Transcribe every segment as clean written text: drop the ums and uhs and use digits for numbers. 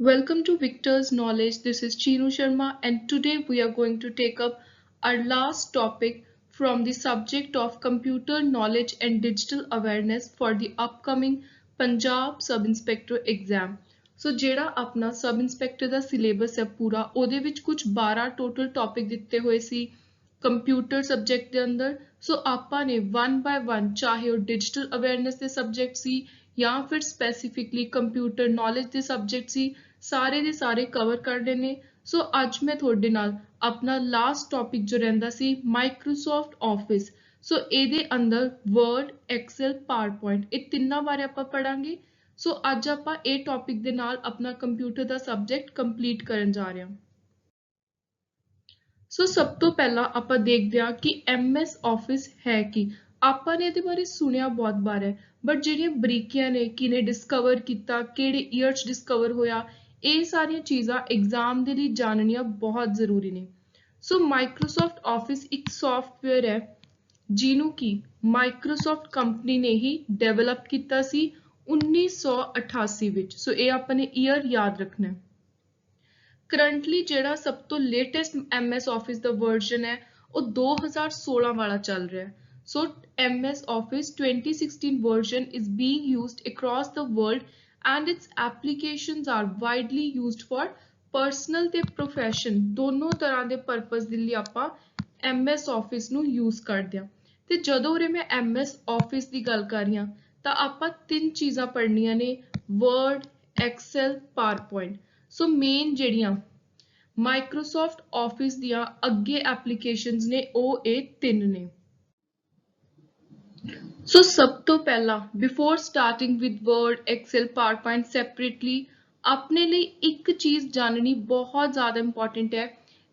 Welcome to Victor's Knowledge. This is Chinu Sharma, and today we are going to take up our last topic from the subject of computer knowledge and digital awareness for the upcoming Punjab Sub Inspector exam. So ਜਿਹੜਾ ਆਪਣਾ sub inspector ਦਾ syllabus ਹੈ ਪੂਰਾ ਉਹਦੇ ਵਿੱਚ ਕੁਝ 12 total topic ਦਿੱਤੇ ਹੋਏ ਸੀ computer subject ਦੇ ਅੰਦਰ। ਸੋ ਆਪਾਂ ਨੇ 1 ਬਾय 1 ਚਾਹੇ ਉਹ ਡਿਜੀਟਲ ਅਵੇਅਰਨੈਸ ਦੇ ਸਬਜੈਕਟ ਸੀ ਜਾਂ ਫਿਰ ਸਪੈਸੀਫਿਕਲੀ ਕੰਪਿਊਟਰ ਨੌਲੇਜ ਦੇ ਸਬਜੈਕਟ ਸੀ, ਸਾਰੇ ਦੇ ਸਾਰੇ ਕਵਰ ਕਰ ਲੈਣੇ। ਸੋ ਅੱਜ ਮੈਂ ਤੁਹਾਡੇ ਨਾਲ ਆਪਣਾ ਲਾਸਟ ਟੌਪਿਕ ਜੋ ਰਹਿੰਦਾ ਸੀ ਮਾਈਕਰੋਸਾਫਟ ਆਫਿਸ, ਸੋ ਇਹਦੇ ਅੰਦਰ ਵਰਡ, ਐਕਸਲ, ਪਾਵਰਪੁਆਇੰਟ ਇਹ ਤਿੰਨਾਂ ਬਾਰੇ ਆਪਾਂ ਪੜਾਂਗੇ। ਸੋ ਅੱਜ ਆਪਾਂ ਇਹ ਟੌਪਿਕ ਦੇ ਨਾਲ ਆਪਣਾ ਕੰਪਿਊਟਰ ਦਾ ਸਬਜੈਕਟ ਕੰਪਲੀਟ ਕਰਨ ਜਾ ਰਹੇ ਹਾਂ। ਸੋ ਸਭ ਤੋਂ ਪਹਿਲਾਂ ਆਪਾਂ ਦੇਖਦੇ ਹਾਂ ਕਿ MS ਆਫਿਸ ਹੈ ਕੀ। ਆਪਾਂ ਨੇ ਇਹਦੇ ਬਾਰੇ ਸੁਣਿਆ ਬਹੁਤ ਵਾਰ ਹੈ, ਬਟ ਜਿਹੜੀਆਂ ਬਰੀਕੀਆਂ ਨੇ ਕਿਨੇ ਡਿਸਕਵਰ ਕੀਤਾ, ਕਿਹੜੇ ਈਅਰ 'ਚ ਡਿਸਕਵਰ ਹੋਇਆ, ਇਹ ਸਾਰੀਆਂ ਚੀਜ਼ਾਂ ਐਗਜ਼ਾਮ ਦੇ ਲਈ ਜਾਣਨੀਆਂ ਬਹੁਤ ਜ਼ਰੂਰੀ ਨੇ। ਸੋ ਮਾਈਕਰੋਸਾਫਟ ਆਫਿਸ ਇੱਕ ਸੌਫਟਵੇਅਰ ਹੈ ਜਿਹਨੂੰ ਕਿ ਮਾਈਕਰੋਸਾਫਟ ਕੰਪਨੀ ਨੇ ਹੀ ਡਿਵੈਲਪ ਕੀਤਾ ਸੀ 1988 ਵਿੱਚ। ਸੋ ਇਹ ਆਪਾਂ ਨੇ ਈਅਰ ਯਾਦ ਰੱਖਣਾ ਹੈ। ਕਰੰਟਲੀ ਜਿਹੜਾ ਸਭ ਤੋਂ ਲੇਟੈਸਟ MS ਆਫਿਸ ਦਾ ਵਰਜ਼ਨ ਹੈ ਉਹ 2016 ਵਾਲਾ ਚੱਲ ਰਿਹਾ ਹੈ। ਸੋ MS Office 2016 version is being used across the world and its applications are widely used for personal ਤੇ profession ਦੋਨੋਂ ਤਰ੍ਹਾਂ ਦੇ ਪਰਪਸ ਦੇ ਲਈ ਆਪਾਂ MS Office ਨੂੰ ਯੂਜ਼ ਕਰਦੇ ਹਾਂ। ਤੇ ਜਦੋਂ ਉਰੇ ਮੈਂ MS Office ਦੀ ਗੱਲ ਕਰ ਰਹੀ ਹਾਂ ਤਾਂ ਆਪਾਂ ਤਿੰਨ ਚੀਜ਼ਾਂ ਪੜ੍ਹਨੀਆਂ ਨੇ, Word, Excel, PowerPoint. So main ਜਿਹੜੀਆਂ ਮਾਈਕਰੋਸਾਫਟ ਆਫਿਸ ਦੀਆਂ ਅੱਗੇ ਐਪਲੀਕੇਸ਼ਨਸ ਨੇ ਉਹ ਇਹ ਤਿੰਨ ਨੇ। ਸੋ ਸਭ ਤੋਂ ਪਹਿਲਾਂ before starting with Word, Excel, PowerPoint separately ਆਪਣੇ ਲਈ ਇੱਕ ਚੀਜ਼ ਜਾਣਨੀ ਬਹੁਤ ਜ਼ਿਆਦਾ ਇੰਪੋਰਟੈਂਟ ਹੈ।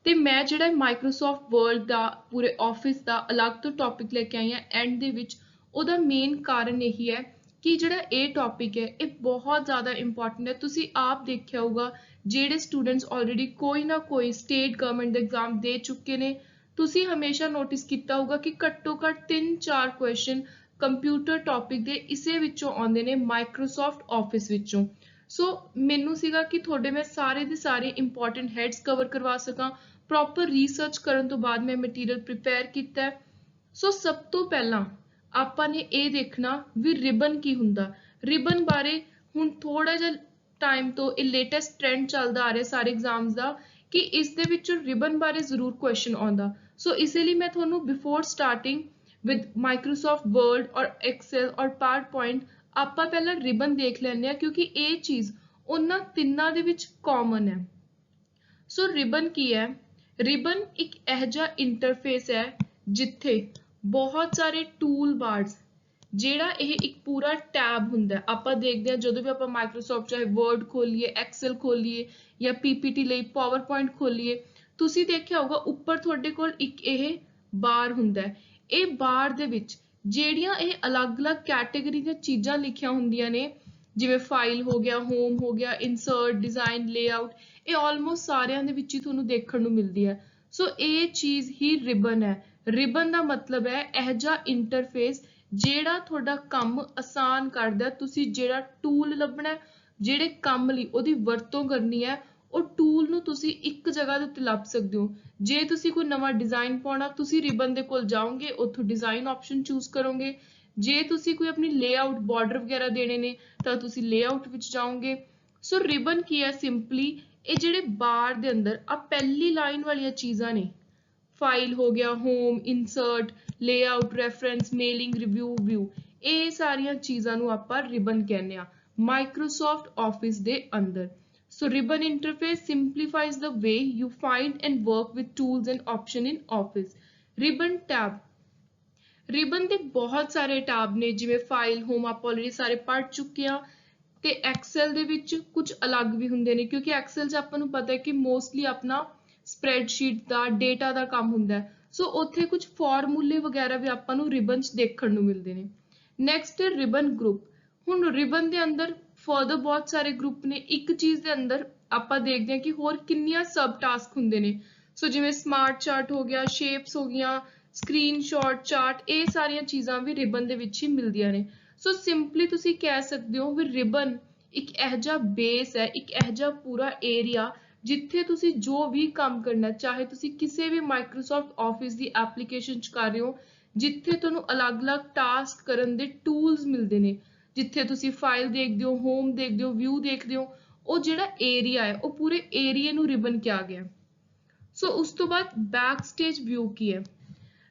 ਤੇ ਮੈਂ ਜਿਹੜਾ ਮਾਈਕਰੋਸਾਫਟ ਵਰਡ ਦਾ ਪੂਰੇ ਆਫਿਸ ਦਾ ਅਲੱਗ ਤੋਂ ਟੌਪਿਕ ਲੈ ਕੇ ਆਈ ਹਾਂ ਐਂਡ ਦੇ ਵਿੱਚ, ਉਹਦਾ ਮੇਨ ਕਾਰਨ ਇਹੀ ਹੈ ਕਿ ਜਿਹੜਾ ਇਹ ਟੌਪਿਕ ਹੈ ਇਹ ਬਹੁਤ ਜ਼ਿਆਦਾ ਇੰਪੋਰਟੈਂਟ ਹੈ। ਤੁਸੀਂ ਆਪ ਦੇਖਿਆ ਹੋਊਗਾ ਜਿਹੜੇ ਸਟੂਡੈਂਟਸ ਆਲਰੇਡੀ ਕੋਈ ਨਾ ਕੋਈ ਸਟੇਟ ਗਵਰਨਮੈਂਟ ਦੇ ਐਗਜ਼ਾਮ ਦੇ ਚੁੱਕੇ ਨੇ, ਤੁਸੀਂ ਹਮੇਸ਼ਾ ਨੋਟਿਸ ਕੀਤਾ ਹੋਊਗਾ ਕਿ ਘੱਟੋ ਘੱਟ 3-4 ਕੁਐਸਚਨ ਕੰਪਿਊਟਰ ਟੌਪਿਕ ਦੇ ਇਸੇ ਵਿੱਚੋਂ ਆਉਂਦੇ ਨੇ, ਮਾਈਕਰੋਸਾਫਟ ਆਫਿਸ ਵਿੱਚੋਂ। ਸੋ ਮੈਨੂੰ ਸੀਗਾ ਕਿ ਤੁਹਾਡੇ ਮੈਂ ਸਾਰੇ ਦੇ ਸਾਰੇ ਇੰਪੋਰਟੈਂਟ ਹੈਡਸ ਕਵਰ ਕਰਵਾ ਸਕਾਂ। ਪ੍ਰੋਪਰ ਰਿਸਰਚ ਕਰਨ ਤੋਂ ਬਾਅਦ ਮੈਂ ਮਟੀਰੀਅਲ ਪ੍ਰਿਪੇਅਰ ਕੀਤਾ। ਸੋ ਸਭ ਤੋਂ ਪਹਿਲਾਂ ਆਪਾਂ ਨੇ ਇਹ ਦੇਖਣਾ ਵੀ ਰਿਬਨ ਕੀ ਹੁੰਦਾ। ਰਿਬਨ ਬਾਰੇ ਹੁਣ ਥੋੜਾ ਜਿਹਾ ਟਾਈਮ ਤੋਂ ਇਹ ਲੇਟੈਸਟ ਟ੍ਰੈਂਡ ਚੱਲਦਾ ਆ ਰਿਹਾ ਸਾਰੇ ਐਗਜ਼ਾਮਸ ਦਾ ਕਿ ਇਸ ਦੇ ਵਿੱਚ ਰਿਬਨ ਬਾਰੇ ਜ਼ਰੂਰ ਕੁਐਸਚਨ ਆਉਂਦਾ। ਸੋ ਇਸੇ ਲਈ ਮੈਂ ਤੁਹਾਨੂੰ before starting with Microsoft Word ਔਰ ਐਕਸਲ ਔਰ ਪਾਵਰਪੁਆਇੰਟ ਆਪਾਂ ਪਹਿਲਾਂ ਰਿਬਨ ਦੇਖ ਲੈਂਦੇ ਹਾਂ ਕਿਉਂਕਿ ਇਹ ਚੀਜ਼ ਉਹਨਾਂ ਤਿੰਨਾਂ ਦੇ ਵਿੱਚ ਕਾਮਨ ਹੈ। ਸੋ ਰਿਬਨ ਕੀ ਹੈ? ਰਿਬਨ ਇੱਕ ਇਹੋ ਜਿਹਾ ਇੰਟਰਫੇਸ ਹੈ ਜਿੱਥੇ ਬਹੁਤ ਸਾਰੇ ਟੂਲ ਬਾਰਸ, ਜਿਹੜਾ ਇਹ ਇੱਕ ਪੂਰਾ ਟੈਬ ਹੁੰਦਾ। ਆਪਾਂ ਦੇਖਦੇ ਹਾਂ ਜਦੋਂ ਵੀ ਆਪਾਂ ਮਾਈਕਰੋਸਾਫਟ ਚਾਹੇ ਵਰਡ ਖੋਲੀਏ, ਐਕਸਲ ਖੋਲੀਏ ਜਾਂ PPT ਲਈ ਪਾਵਰਪੁਆਇੰਟ ਖੋਲੀਏ, ਤੁਸੀਂ ਦੇਖਿਆ ਹੋਊਗਾ ਉੱਪਰ ਤੁਹਾਡੇ ਕੋਲ ਇੱਕ ਇਹ ਬਾਰ ਹੁੰਦਾ। ਇਹ ਬਾਰ ਦੇ ਵਿੱਚ ਜਿਹੜੀਆਂ ਇਹ ਅਲੱਗ-ਅਲੱਗ ਕੈਟੇਗਰੀ ਦੀਆਂ ਚੀਜ਼ਾਂ ਲਿਖੀਆਂ ਹੁੰਦੀਆਂ ਨੇ, ਜਿਵੇਂ ਫਾਈਲ ਹੋ ਗਿਆ, ਹੋਮ ਹੋ ਗਿਆ, ਇਨਸਰਟ, ਡਿਜ਼ਾਈਨ, ਲੇਆਊਟ, ਇਹ ਆਲਮੋਸਟ ਸਾਰਿਆਂ ਦੇ ਵਿੱਚ ਹੀ ਤੁਹਾਨੂੰ ਦੇਖਣ ਨੂੰ ਮਿਲਦੀ ਹੈ। ਸੋ ਇਹ ਚੀਜ਼ ਹੀ ਰਿਬਨ ਹੈ। ਰਿਬਨ ਦਾ ਮਤਲਬ ਹੈ ਇਹ ਜਿਹਾ ਇੰਟਰਫੇਸ ਜਿਹੜਾ ਤੁਹਾਡਾ ਕੰਮ ਆਸਾਨ ਕਰਦਾ। ਤੁਸੀਂ ਜਿਹੜਾ ਟੂਲ ਲੱਭਣਾ, ਜਿਹੜੇ ਕੰਮ ਲਈ ਉਹਦੀ ਵਰਤੋਂ ਕਰਨੀ ਹੈ, ਉਹ ਟੂਲ ਨੂੰ ਤੁਸੀਂ ਇੱਕ ਜਗ੍ਹਾ ਦੇ ਉੱਤੇ ਲੱਭ ਸਕਦੇ ਹੋ। ਜੇ ਤੁਸੀਂ ਕੋਈ ਨਵਾਂ ਡਿਜ਼ਾਈਨ ਪਾਉਣਾ, ਤੁਸੀਂ ਰਿਬਨ ਦੇ ਕੋਲ ਜਾਓਗੇ, ਉੱਥੋਂ ਡਿਜ਼ਾਈਨ ਆਪਸ਼ਨ ਚੂਜ਼ ਕਰੋਗੇ। ਜੇ ਤੁਸੀਂ ਕੋਈ ਆਪਣੀ ਲੇਆਊਟ, ਬਾਰਡਰ ਵਗੈਰਾ ਦੇਣੇ ਨੇ ਤਾਂ ਤੁਸੀਂ ਲੇਆਊਟ ਵਿੱਚ ਜਾਓਗੇ। ਸੋ ਰਿਬਨ ਕੀ ਹੈ? ਸਿੰਪਲੀ ਇਹ ਜਿਹੜੇ ਬਾਰ ਦੇ ਅੰਦਰ ਆ ਪਹਿਲੀ ਲਾਈਨ ਵਾਲੀਆਂ ਚੀਜ਼ਾਂ ਨੇ, ਫਾਈਲ ਹੋ ਗਿਆ, home, insert, layout, reference, mailing, review, view, ਇਹ ਸਾਰੀਆਂ ਚੀਜ਼ਾਂ ਨੂੰ ਆਪਾਂ ਰਿਬਨ ਕਹਿੰਦੇ ਆ ਮਾਈਕਰੋਸਾਫਟ ਆਫਿਸ ਦੇ ਅੰਦਰ। So ribbon interface simplifies the way you find and work with tools and options in Office. Ribbon tab, ribbon ਦੇ ਬਹੁਤ ਸਾਰੇ ਟੈਬ ਨੇ, ਜਿਵੇਂ ਫਾਈਲ, ਹੋਮ ਆਪਾਂ ਆਲਰੇਡੀ ਸਾਰੇ ਪੜ੍ਹ ਚੁੱਕੇ ਹਾਂ। ਤੇ ਐਕਸਲ ਦੇ ਵਿੱਚ ਕੁਝ ਅਲੱਗ ਵੀ ਹੁੰਦੇ ਨੇ ਕਿਉਂਕਿ ਐਕਸਲ 'ਚ ਆਪਾਂ ਨੂੰ ਪਤਾ ਹੈ ਕਿ ਮੋਸਟਲੀ ਆਪਣਾ ਸਪਰੈਡਸ਼ੀਟ ਦਾ, ਡੇਟਾ ਦਾ ਕੰਮ ਹੁੰਦਾ। ਸੋ ਉੱਥੇ ਕੁਝ ਫਾਰਮੂਲੇ ਵਗੈਰਾ ਵੀ ਆਪਾਂ ਨੂੰ ਰਿਬਨ 'ਚ ਦੇਖਣ ਨੂੰ ਮਿਲਦੇ ਨੇ। ਨੈਕਸਟ ਹੈ ਰਿਬਨ ਗਰੁੱਪ। ਹੁਣ ਰਿਬਨ ਦੇ ਅੰਦਰ ਫਰਦਰ ਬਹੁਤ ਸਾਰੇ ਗਰੁੱਪ ਨੇ। ਇੱਕ ਚੀਜ਼ ਦੇ ਅੰਦਰ ਆਪਾਂ ਦੇਖਦੇ ਹਾਂ ਕਿ ਹੋਰ ਕਿੰਨੀਆਂ ਸਬ ਟਾਸਕ ਹੁੰਦੇ ਨੇ। ਸੋ ਜਿਵੇਂ ਸਮਾਰਟ ਚਾਰਟ ਹੋ ਗਿਆ, ਸ਼ੇਪਸ ਹੋ ਗਈਆਂ, ਸਕਰੀਨਸ਼ਾਟ, ਚਾਰਟ, ਇਹ ਸਾਰੀਆਂ ਚੀਜ਼ਾਂ ਵੀ ਰਿਬਨ ਦੇ ਵਿੱਚ ਹੀ ਮਿਲਦੀਆਂ ਨੇ। ਸੋ ਸਿੰਪਲੀ ਤੁਸੀਂ ਕਹਿ ਸਕਦੇ ਹੋ ਵੀ ਰਿਬਨ ਇੱਕ ਇਹੋ ਜਿਹਾ ਬੇਸ ਹੈ, ਇੱਕ ਇਹੋ ਜਿਹਾ ਪੂਰਾ ਏਰੀਆ ਜਿੱਥੇ ਤੁਸੀਂ ਜੋ ਵੀ ਕੰਮ ਕਰਨਾ, ਚਾਹੇ ਤੁਸੀਂ ਕਿਸੇ ਵੀ ਮਾਈਕਰੋਸਾਫਟ ਆਫਿਸ ਦੀ ਐਪਲੀਕੇਸ਼ਨ 'ਚ ਕਰ ਰਹੇ ਹੋ, ਜਿੱਥੇ ਤੁਹਾਨੂੰ ਅਲੱਗ-ਅਲੱਗ ਟਾਸਕ ਕਰਨ ਦੇ ਟੂਲਸ ਮਿਲਦੇ ਨੇ, ਜਿੱਥੇ ਤੁਸੀਂ ਫਾਈਲ ਦੇਖਦੇ ਹੋ, ਹੋਮ ਦੇਖਦੇ ਹੋ, ਵਿਊ ਦੇਖਦੇ ਹੋ, ਉਹ ਜਿਹੜਾ ਏਰੀਆ ਹੈ ਉਹ ਪੂਰੇ ਏਰੀਏ ਨੂੰ ਰਿਬਨ ਕਿਹਾ ਗਿਆ। ਸੋ ਉਸ ਤੋਂ ਬਾਅਦ ਬੈਕ ਸਟੇਜ ਵਿਊ ਕੀ ਹੈ?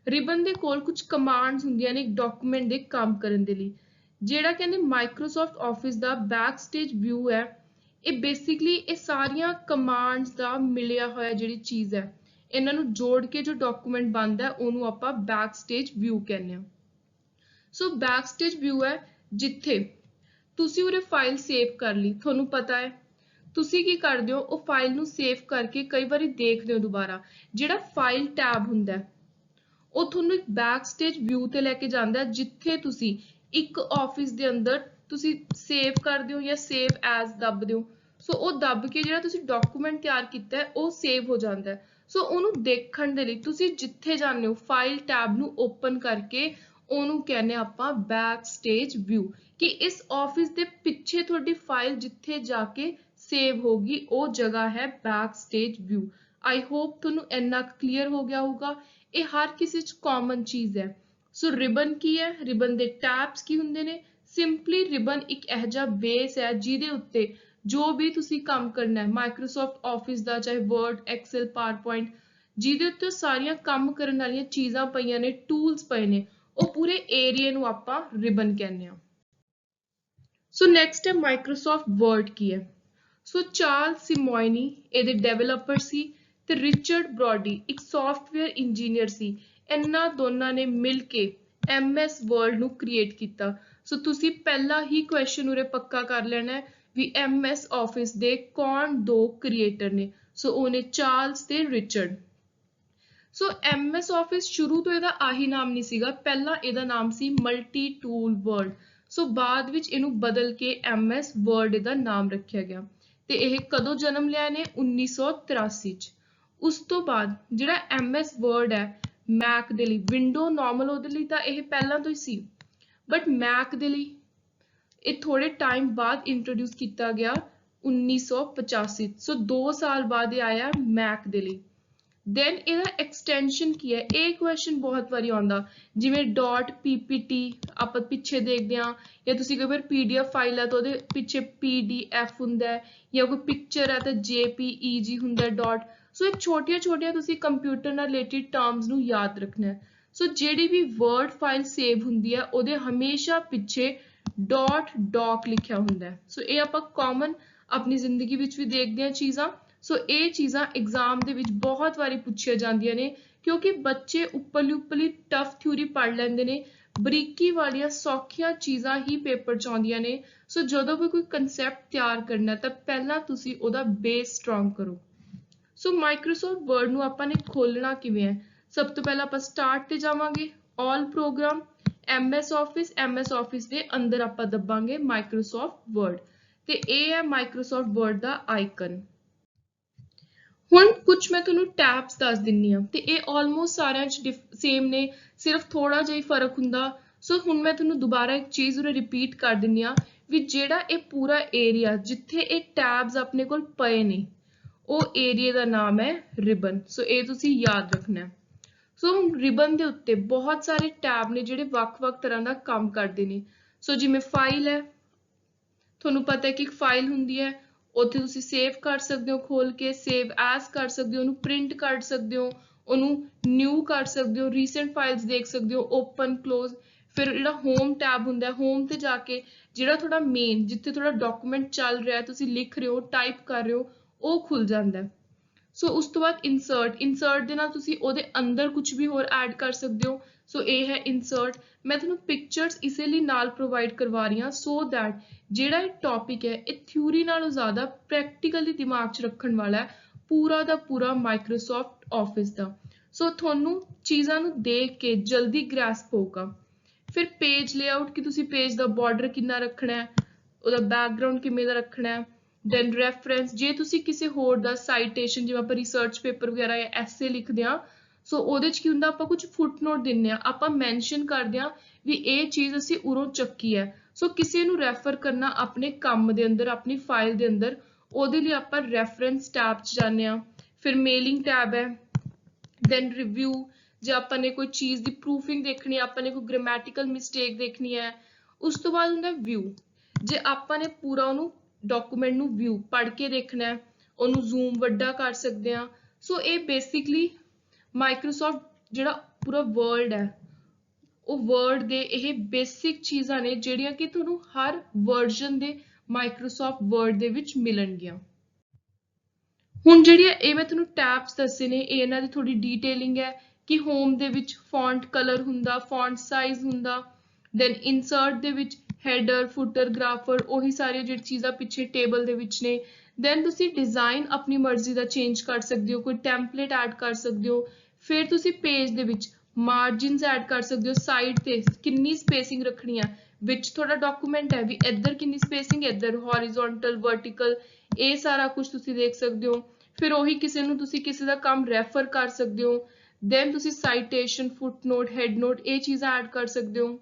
ਰਿਬਨ ਦੇ ਕੋਲ ਕੁਝ ਕਮਾਂਡਸ ਹੁੰਦੀਆਂ ਨੇ ਇੱਕ ਡਾਕੂਮੈਂਟ ਦੇ ਕੰਮ ਕਰਨ ਦੇ ਲਈ। ਜਿਹੜਾ ਕਹਿੰਦੇ ਮਾਈਕਰੋਸਾਫਟ ਆਫਿਸ ਦਾ ਬੈਕ ਸਟੇਜ ਵਿਊ ਹੈ, ਇਹ ਬੇਸਿਕਲੀ ਇਹ ਸਾਰੀਆਂ ਕਮਾਂਡਸ ਦਾ ਮਿਲਿਆ ਹੋਇਆ ਜਿਹੜੀ ਚੀਜ਼ ਹੈ, ਇਹਨਾਂ ਨੂੰ ਜੋੜ ਕੇ ਜੋ ਡਾਕੂਮੈਂਟ ਬਣਦਾ ਉਹਨੂੰ ਆਪਾਂ ਬੈਕ ਸਟੇਜ ਵਿਊ ਕਹਿੰਦੇ ਹਾਂ। ਸੋ ਬੈਕ ਸਟੇਜ ਵਿਊ ਹੈ ਜਿੱਥੇ ਤੁਸੀਂ ਉਰੇ ਫਾਈਲ ਸੇਵ ਕਰ ਲਈ, ਤੁਹਾਨੂੰ ਪਤਾ ਹੈ ਤੁਸੀਂ ਕੀ ਕਰਦੇ ਹੋ, ਉਹ ਫਾਈਲ ਨੂੰ ਸੇਵ ਕਰਕੇ ਕਈ ਵਾਰੀ ਦੇਖਦੇ ਹੋ ਦੁਬਾਰਾ। ਜਿਹੜਾ ਫਾਈਲ ਟੈਬ ਹੁੰਦਾ ਉਹ ਤੁਹਾਨੂੰ ਇੱਕ ਬੈਕ ਸਟੇਜ ਵਿਊ ਤੇ ਲੈ ਕੇ ਜਾਂਦਾ, ਜਿੱਥੇ ਤੁਸੀਂ ਇੱਕ ਆਫਿਸ ਦੇ ਅੰਦਰ ਤੁਸੀਂ ਸੇਵ ਕਰਦੇ ਹੋ ਜਾਂ ਸੇਵ ਐਜ਼ ਦੱਬਦੇ ਹੋ। ਸੋ ਉਹ ਦੱਬ ਕੇ ਜਿਹੜਾ ਤੁਸੀਂ ਡਾਕੂਮੈਂਟ ਤਿਆਰ ਕੀਤਾ ਹੈ ਉਹ ਸੇਵ ਹੋ ਜਾਂਦਾ ਹੈ। ਸੋ ਉਹਨੂੰ ਦੇਖਣ ਦੇ ਲਈ ਤੁਸੀਂ ਜਿੱਥੇ ਜਾਂਦੇ ਹੋ ਫਾਈਲ ਟੈਬ ਨੂੰ ਓਪਨ ਕਰਕੇ ਉਹਨੂੰ ਕਹਿੰਦੇ ਆਪਾਂ ਬੈਕ ਸਟੇਜ ਵਿਊ, ਕਿ ਇਸ ਆਫਿਸ ਦੇ ਪਿੱਛੇ ਤੁਹਾਡੀ ਫਾਈਲ ਜਿੱਥੇ ਜਾ ਕੇ ਸੇਵ ਹੋਗੀ ਉਹ ਜਗ੍ਹਾ ਹੈ ਬੈਕ ਸਟੇਜ ਵਿਊ। ਆਈ ਹੋਪ ਤੁਹਾਨੂੰ ਇੰਨਾ ਕਲੀਅਰ ਹੋ ਗਿਆ ਹੋਊਗਾ। ਇਹ ਹਰ ਕਿਸੇ 'ਚ ਕਾਮਨ ਚੀਜ਼ ਹੈ। ਸੋ ਰਿਬਨ ਕੀ ਹੈ, ਰਿਬਨ ਦੇ ਟੈਬਸ ਕੀ ਹੁੰਦੇ ਨੇ? ਸਿੰਪਲੀ ਰਿਬਨ ਇੱਕ ਇਹੋ ਜਿਹਾ ਬੇਸ ਹੈ ਜਿਹਦੇ ਉੱਤੇ ਜੋ ਵੀ ਤੁਸੀਂ ਕੰਮ ਕਰਨਾ ਹੈ ਮਾਈਕਰੋਸਾਫਟ ਆਫਿਸ ਦਾ, ਚਾਹੇ ਵਰਡ, ਐਕਸਲ, ਪਾਵਰਪੁਆਇੰਟ, ਜਿਹਦੇ ਉੱਤੇ ਸਾਰੀਆਂ ਕੰਮ ਕਰਨ ਵਾਲੀਆਂ ਚੀਜ਼ਾਂ ਪਈਆਂ ਨੇ, ਟੂਲਸ ਪਏ ਨੇ, ਉਹ ਪੂਰੇ ਏਰੀਏ ਨੂੰ ਆਪਾਂ ਰਿਬਨ ਕਹਿੰਦੇ ਹਾਂ। ਸੋ ਨੈਕਸਟ ਹੈ ਮਾਈਕਰੋਸਾਫਟ ਵਰਡ ਕੀ ਹੈ? ਸੋ ਚਾਰਲਸ ਸਿਮੋਇਨੀ ਇਹਦੇ ਡਿਵੈਲਪਰ ਸੀ ਤੇ ਰਿਚਰਡ ਬ੍ਰੌਡੀ ਇੱਕ ਸੌਫਟਵੇਅਰ ਇੰਜੀਨੀਅਰ ਸੀ। ਇਹਨਾਂ ਦੋਨਾਂ ਨੇ ਮਿਲ ਕੇ MS ਵਰਡ ਨੂੰ ਕ੍ਰੀਏਟ ਕੀਤਾ। ਸੋ ਤੁਸੀਂ ਪਹਿਲਾ ਹੀ ਕੁਐਸਚਨ ਉਰੇ ਪੱਕਾ ਕਰ ਲੈਣਾ ਵੀ MS ਆਫਿਸ ਦੇ ਕੌਣ ਦੋ ਕ੍ਰੀਏਟਰ ਨੇ? ਸੋ ਉਹਨੇ ਚਾਰਲਸ ਤੇ ਰਿਚਰਡ। ਸੋ MS ਆਫਿਸ ਸ਼ੁਰੂ ਤੋਂ ਇਹਦਾ ਆਹੀ ਨਾਮ ਨਹੀਂ ਸੀਗਾ, ਪਹਿਲਾਂ ਇਹਦਾ ਨਾਮ ਸੀ ਮਲਟੀ ਟੂਲ ਵਰਡ। ਸੋ ਬਾਅਦ ਵਿੱਚ ਇਹਨੂੰ ਬਦਲ ਕੇ MS ਵਰਡ ਇਹਦਾ ਨਾਮ ਰੱਖਿਆ ਗਿਆ ਤੇ ਇਹ ਕਦੋਂ ਜਨਮ ਲਿਆ ਨੇ? 1983 ਚ। ਉਸ ਤੋਂ ਬਾਅਦ ਜਿਹੜਾ MS ਵਰਡ ਹੈ ਮੈਕ ਦੇ ਲਈ, ਵਿੰਡੋ ਨਾਰਮਲ ਉਹਦੇ ਲਈ ਤਾਂ ਇਹ ਪਹਿਲਾਂ ਤੋਂ ਹੀ ਸੀ, ਬਟ ਮੈਕ ਦੇ ਲਈ ਇਹ ਥੋੜੇ ਟਾਈਮ ਬਾਅਦ ਇੰਟਰੋਡਿਊਸ ਕੀਤਾ ਗਿਆ 1985। ਸੋ 2 ਸਾਲ ਬਾਅਦ ਇਹ ਆਇਆ ਮੈਕ ਦੇ ਲਈ। ਦੈਨ ਇਹਦਾ ਐਕਸਟੈਂਸ਼ਨ ਕੀ ਹੈ? ਇਹ ਕੁਐਸਚਨ ਬਹੁਤ ਵਾਰੀ ਆਉਂਦਾ, ਜਿਵੇਂ .ppt ਆਪਾਂ ਪਿੱਛੇ ਦੇਖਦੇ ਹਾਂ, ਜਾਂ ਤੁਸੀਂ ਕਈ ਵਾਰ PDF ਫਾਈਲ ਹੈ ਤਾਂ ਉਹਦੇ ਪਿੱਛੇ PDF ਹੁੰਦਾ ਹੈ, ਜਾਂ ਕੋਈ ਪਿਕਚਰ ਹੈ ਤਾਂ JPEG ਹੁੰਦਾ ਡਾਟ। ਸੋ ਇਹ ਛੋਟੀਆਂ ਛੋਟੀਆਂ ਤੁਸੀਂ ਕੰਪਿਊਟਰ ਨਾਲ ਰਿਲੇਟਿਡ ਟਰਮਸ ਨੂੰ ਯਾਦ ਰੱਖਣਾ ਹੈ। ਸੋ ਜਿਹੜੀ ਵੀ ਵਰਡ ਫਾਈਲ ਸੇਵ ਹੁੰਦੀ ਹੈ ਉਹਦੇ ਹਮੇਸ਼ਾ ਪਿੱਛੇ .doc ਲਿਖਿਆ ਹੁੰਦਾ ਹੈ। ਸੋ ਇਹ ਆਪਾਂ ਕਾਮਨ ਆਪਣੀ ਜ਼ਿੰਦਗੀ ਵਿੱਚ ਵੀ ਦੇਖਦੇ ਹਾਂ ਚੀਜ਼ਾਂ। ਸੋ ਇਹ ਚੀਜ਼ਾਂ ਐਗਜ਼ਾਮ ਦੇ ਵਿੱਚ ਬਹੁਤ ਵਾਰੀ ਪੁੱਛੀਆਂ ਜਾਂਦੀਆਂ ਨੇ, ਕਿਉਂਕਿ ਬੱਚੇ ਉੱਪਰਲੀ ਟਫ ਥਿਊਰੀ ਪੜ੍ਹ ਲੈਂਦੇ ਨੇ, ਬਰੀਕੀ ਵਾਲੀਆਂ ਸੌਖੀਆਂ ਚੀਜ਼ਾਂ ਹੀ ਪੇਪਰ 'ਚ ਆਉਂਦੀਆਂ ਨੇ। ਸੋ ਜਦੋਂ ਵੀ ਕੋਈ ਕੰਸੈਪਟ ਤਿਆਰ ਕਰਨਾ ਤਾਂ ਪਹਿਲਾਂ ਤੁਸੀਂ ਉਹਦਾ ਬੇਸ ਸਟਰੋਂਗ ਕਰੋ। ਸੋ ਮਾਈਕਰੋਸਾਫਟ ਵਰਡ ਨੂੰ ਆਪਾਂ ਨੇ ਖੋਲਣਾ ਕਿਵੇਂ ਹੈ? ਸਭ ਤੋਂ ਪਹਿਲਾਂ ਆਪਾਂ ਸਟਾਰਟ ਤੇ ਜਾਵਾਂਗੇ, ਆਲ ਪ੍ਰੋਗਰਾਮ, MS ਆਫਿਸ ਦੇ ਅੰਦਰ ਆਪਾਂ ਦੱਬਾਂਗੇ ਮਾਈਕਰੋਸਾਫਟ ਵਰਡ ਤੇ ਇਹ ਹੈ ਮਾਈਕਰੋਸਾਫਟ ਵਰਡ ਦਾ ਆਈਕਨ। ਹੁਣ ਕੁਝ ਮੈਂ ਤੁਹਾਨੂੰ ਟੈਬਸ ਦੱਸ ਦਿੰਨੀ ਆ ਤੇ ਇਹ ਆਲਮੋਸਟ ਸਾਰਿਆਂ 'ਚ ਸੇਮ ਨੇ, ਸਿਰਫ ਥੋੜਾ ਜਿਹਾ ਹੀ ਫਰਕ ਹੁੰਦਾ। ਸੋ ਹੁਣ ਮੈਂ ਤੁਹਾਨੂੰ ਦੁਬਾਰਾ ਇੱਕ ਚੀਜ਼ ਉਰੇ ਰਿਪੀਟ ਕਰ ਦਿੰਨੀ ਆ ਵੀ ਜਿਹੜਾ ਇਹ ਪੂਰਾ ਏਰੀਆ ਜਿੱਥੇ ਇਹ ਟੈਬਸ ਆਪਣੇ ਕੋਲ ਪਏ ਨੇ ਉਹ ਏਰੀਆ ਦਾ ਨਾਮ ਹੈ ਰਿਬਨ। ਸੋ ਇਹ ਤੁਸੀਂ ਯਾਦ ਰੱਖਣਾ। ਸੋ ਰਿਬਨ ਦੇ ਉੱਤੇ ਬਹੁਤ ਸਾਰੇ ਟੈਬ ਨੇ ਜਿਹੜੇ ਵੱਖ-ਵੱਖ ਤਰ੍ਹਾਂ ਦਾ ਕੰਮ ਕਰਦੇ ਨੇ। ਸੋ ਜਿਵੇਂ ਫਾਈਲ ਹੈ, ਤੁਹਾਨੂੰ ਪਤਾ ਹੈ ਕਿ ਇੱਕ ਫਾਈਲ ਹੁੰਦੀ ਹੈ, ਉੱਥੇ ਤੁਸੀਂ ਸੇਵ ਕਰ ਸਕਦੇ ਹੋ ਖੋਲ ਕੇ, ਸੇਵ ਐਜ਼ ਕਰ ਸਕਦੇ ਹੋ, ਉਹਨੂੰ ਪ੍ਰਿੰਟ ਕਰ ਸਕਦੇ ਹੋ, ਉਹਨੂੰ ਨਿਊ ਕਰ ਸਕਦੇ ਹੋ, ਰੀਸੈਂਟ ਫਾਈਲਸ ਦੇਖ ਸਕਦੇ ਹੋ, ਓਪਨ ਕਲੋਜ਼। ਫਿਰ ਜਿਹੜਾ ਹੋਮ ਟੈਬ ਹੁੰਦਾ, ਹੋਮ ਤੇ ਜਾ ਕੇ ਜਿਹੜਾ ਤੁਹਾਡਾ ਮੇਨ ਜਿੱਥੇ ਤੁਹਾਡਾ ਡਾਕੂਮੈਂਟ ਚੱਲ ਰਿਹਾ, ਤੁਸੀਂ ਲਿਖ ਰਹੇ ਹੋ, ਟਾਈਪ ਕਰ ਰਹੇ ਹੋ, ਉਹ ਖੁੱਲ ਜਾਂਦਾ ਹੈ। ਸੋ ਉਸ ਤੋਂ ਬਾਅਦ ਇੰਸਰਟ ਦੇ ਨਾਲ ਤੁਸੀਂ ਉਹਦੇ ਅੰਦਰ ਕੁਝ ਵੀ ਹੋਰ ਐਡ ਕਰ ਸਕਦੇ ਹੋ। ਸੋ ਇਹ ਹੈ ਇੰਸਰਟ। ਮੈਂ ਤੁਹਾਨੂੰ ਪਿਕਚਰਸ ਇਸੇ ਲਈ ਨਾਲ ਪ੍ਰੋਵਾਈਡ ਕਰਵਾ ਰਹੀ ਹਾਂ ਸੋ ਦੈਟ ਜਿਹੜਾ ਇਹ ਟੌਪਿਕ ਹੈ ਇਹ ਥਿਊਰੀ ਨਾਲੋਂ ਜ਼ਿਆਦਾ ਪ੍ਰੈਕਟੀਕਲੀ ਦਿਮਾਗ 'ਚ ਰੱਖਣ ਵਾਲਾ ਹੈ, ਪੂਰਾ ਦਾ ਪੂਰਾ ਮਾਈਕਰੋਸਾਫਟ ਆਫਿਸ ਦਾ। ਸੋ ਤੁਹਾਨੂੰ ਚੀਜ਼ਾਂ ਨੂੰ ਦੇਖ ਕੇ ਜਲਦੀ ਗ੍ਰੈਸਪ ਹੋਊਗਾ। ਫਿਰ ਪੇਜ ਲੇਆਊਟ, ਕਿ ਤੁਸੀਂ ਪੇਜ ਦਾ ਬਾਰਡਰ ਕਿੰਨਾ ਰੱਖਣਾ ਹੈ, ਉਹਦਾ ਬੈਕਗਰਾਊਂਡ ਕਿਵੇਂ ਦਾ ਰੱਖਣਾ ਹੈ। ਦੈਨ ਰੈਫਰੈਂਸ, ਜੇ ਤੁਸੀਂ ਕਿਸੇ ਹੋਰ ਦਾ ਸਾਈਟੇਸ਼ਨ, ਜਿਵੇਂ ਆਪਾਂ ਰਿਸਰਚ ਪੇਪਰ ਵਗੈਰਾ ਜਾਂ ਐਸੇ ਲਿਖਦੇ ਹਾਂ, ਸੋ ਉਹਦੇ 'ਚ ਕੀ ਹੁੰਦਾ, ਆਪਾਂ ਕੁਝ ਫੁੱਟਨੋਟ ਦਿੰਦੇ ਹਾਂ, ਆਪਾਂ ਮੈਂਸ਼ਨ ਕਰਦੇ ਹਾਂ ਵੀ ਇਹ ਚੀਜ਼ ਅਸੀਂ ਉਰੋਂ ਚੱਕੀ ਹੈ। ਸੋ ਕਿਸੇ ਨੂੰ ਰੈਫਰ ਕਰਨਾ ਆਪਣੇ ਕੰਮ ਦੇ ਅੰਦਰ, ਆਪਣੀ ਫਾਈਲ ਦੇ ਅੰਦਰ, ਉਹਦੇ ਲਈ ਆਪਾਂ ਰੈਫਰੈਂਸ ਟੈਬ 'ਚ ਜਾਂਦੇ ਹਾਂ। ਫਿਰ ਮੇਲਿੰਗ ਟੈਬ ਹੈ, ਦੈਨ ਰਿਵਿਊ, ਜੇ ਆਪਾਂ ਨੇ ਕੋਈ ਚੀਜ਼ ਦੀ ਪ੍ਰੂਫਿੰਗ ਦੇਖਣੀ ਹੈ, ਆਪਾਂ ਨੇ ਕੋਈ ਗ੍ਰਾਮੈਟੀਕਲ ਮਿਸਟੇਕ ਦੇਖਣੀ ਹੈ। ਉਸ ਤੋਂ ਬਾਅਦ ਹੁੰਦਾ ਵਿਊ, ਜੇ ਆਪਾਂ ਨੇ ਪੂਰਾ ਉਹਨੂੰ ਡਾਕੂਮੈਂਟ ਨੂੰ ਵਿਊ ਪੜ੍ਹ ਕੇ ਦੇਖਣਾ ਹੈ, ਉਹਨੂੰ ਜ਼ੂਮ ਵੱਡਾ ਕਰ ਸਕਦੇ ਹਾਂ। ਸੋ ਇਹ ਬੇਸਿਕਲੀ ਮਾਈਕਰੋਸੌਫਟ ਜਿਹੜਾ ਪੂਰਾ ਵਰਲਡ ਹੈ, ਉਹ ਵਰਡ ਦੇ ਇਹ ਬੇਸਿਕ ਚੀਜ਼ਾਂ ਨੇ ਜਿਹੜੀਆਂ ਕਿ ਤੁਹਾਨੂੰ ਹਰ ਵਰਜ਼ਨ ਦੇ ਮਾਈਕਰੋਸੌਫਟ ਵਰਡ ਦੇ ਵਿੱਚ ਮਿਲਣਗੀਆਂ। ਹੁਣ ਜਿਹੜੀਆਂ ਇਹ ਮੈਂ ਤੁਹਾਨੂੰ ਟੈਬਸ ਦੱਸੇ ਨੇ, ਇਹ ਇਹਨਾਂ ਦੀ ਥੋੜੀ ਡੀਟੇਲਿੰਗ ਹੈ ਕਿ ਹੋਮ ਦੇ ਵਿੱਚ ਫੌਂਟ ਕਲਰ ਹੁੰਦਾ, ਫੌਂਟ ਸਾਈਜ਼ ਹੁੰਦਾ, ਦੈਨ ਇਨਸਰਟ ਦੇ ਵਿੱਚ ਹੈਡਰ, ਫੁਟਰ, ਗ੍ਰਾਫਰ, ਉਹੀ ਸਾਰੀਆਂ ਜਿਹੜੀ ਚੀਜ਼ਾਂ ਪਿੱਛੇ ਟੇਬਲ ਦੇ ਵਿੱਚ ਨੇ। ਦੈਨ ਤੁਸੀਂ ਡਿਜ਼ਾਈਨ ਆਪਣੀ ਮਰਜ਼ੀ ਦਾ ਚੇਂਜ ਕਰ ਸਕਦੇ ਹੋ, ਕੋਈ ਟੈਂਪਲੇਟ ਐਡ ਕਰ ਸਕਦੇ ਹੋ। ਫਿਰ ਤੁਸੀਂ ਪੇਜ ਦੇ ਵਿੱਚ ਮਾਰਜਿਨਸ ਐਡ ਕਰ ਸਕਦੇ ਹੋ, ਸਾਈਡ ਤੇ ਕਿੰਨੀ ਸਪੇਸਿੰਗ ਰੱਖਣੀ ਹੈ, ਵਿੱਚ ਤੁਹਾਡਾ ਡਾਕੂਮੈਂਟ ਹੈ ਵੀ ਇੱਧਰ ਕਿੰਨੀ ਸਪੇਸਿੰਗ, ਇੱਧਰ ਹੌਰੀਜ਼ੌਨਟਲ, ਵਰਟੀਕਲ, ਇਹ ਸਾਰਾ ਕੁਝ ਤੁਸੀਂ ਦੇਖ ਸਕਦੇ ਹੋ। ਫਿਰ ਉਹੀ ਕਿਸੇ ਨੂੰ ਤੁਸੀਂ ਕਿਸੇ ਦਾ ਕੰਮ ਰੈਫਰ ਕਰ ਸਕਦੇ ਹੋ। ਦੈਨ ਤੁਸੀਂ ਸਾਈਟੇਸ਼ਨ, ਫੁੱਟਨੋਟ, ਹੈਡਨੋਟ, ਇਹ ਚੀਜ਼ਾਂ ਐਡ ਕਰ ਸਕਦੇ ਹੋ।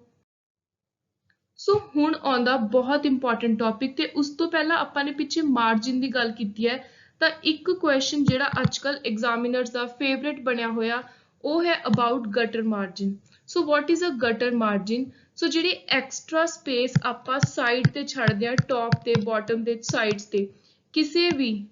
ਸੋ ਹੁਣ ਆਉਂਦਾ ਬਹੁਤ ਇੰਪੋਰਟੈਂਟ ਟੌਪਿਕ, ਤੇ ਉਸ ਤੋਂ ਪਹਿਲਾਂ ਆਪਾਂ ਨੇ ਪਿੱਛੇ ਮਾਰਜਿਨ ਦੀ ਗੱਲ ਕੀਤੀ ਹੈ, ਤਾਂ ਇੱਕ ਕੁਐਸਚਨ ਜਿਹੜਾ ਅੱਜਕੱਲ ਐਗਜ਼ਾਮੀਨਰਸ ਦਾ ਫੇਵਰੇਟ ਬਣਿਆ ਹੋਇਆ, ਉਹ ਹੈ about gutter margin. So what is a gutter margin? So ਜਿਹੜੀ ਐਕਸਟਰਾ ਸਪੇਸ ਆਪਾਂ ਸਾਈਡ ਤੇ ਛੱਡਦੇ ਹਾਂ, ਟੌਪ ਤੇ, ਬਾਟਮ ਤੇ, ਸਾਈਡਸ ਤੇ, ਕਿਸੇ ਵੀ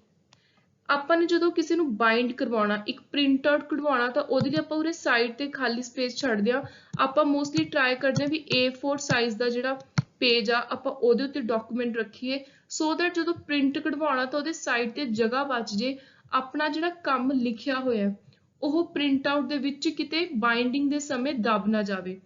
ਆਪਾਂ ਨੇ ਜਦੋਂ ਕਿਸੇ ਨੂੰ ਬਾਈਂਡ ਕਰਵਾਉਣਾ, ਇੱਕ ਪ੍ਰਿੰਟ ਆਊਟ ਕਢਵਾਉਣਾ, ਤਾਂ ਉਹਦੇ ਲਈ ਆਪਾਂ ਉਰੇ ਸਾਈਡ ਤੇ ਖਾਲੀ ਸਪੇਸ ਛੱਡਦੇ ਹਾਂ। ਆਪਾਂ ਮੋਸਟਲੀ ਟਰਾਈ ਕਰਦੇ ਹਾਂ ਵੀ A4 ਸਾਈਜ਼ ਦਾ ਜਿਹੜਾ ਪੇਜ ਆ, ਆਪਾਂ ਉਹਦੇ ਉੱਤੇ ਡਾਕੂਮੈਂਟ ਰੱਖੀਏ, ਸੋ ਦੈਟ ਜਦੋਂ ਪ੍ਰਿੰਟ ਕਢਵਾਉਣਾ ਤਾਂ ਉਹਦੇ ਸਾਈਡ ਤੇ ਜਗ੍ਹਾ ਬਚ ਜੇ, ਆਪਣਾ ਜਿਹੜਾ ਕੰਮ ਲਿਖਿਆ ਹੋਇਆ ਉਹ ਪ੍ਰਿੰਟ ਆਊਟ ਦੇ ਵਿੱਚ ਕਿਤੇ ਬਾਈਂਡਿੰਗ ਦੇ ਸਮੇਂ ਦਬ ਨਾ ਜਾਵੇ।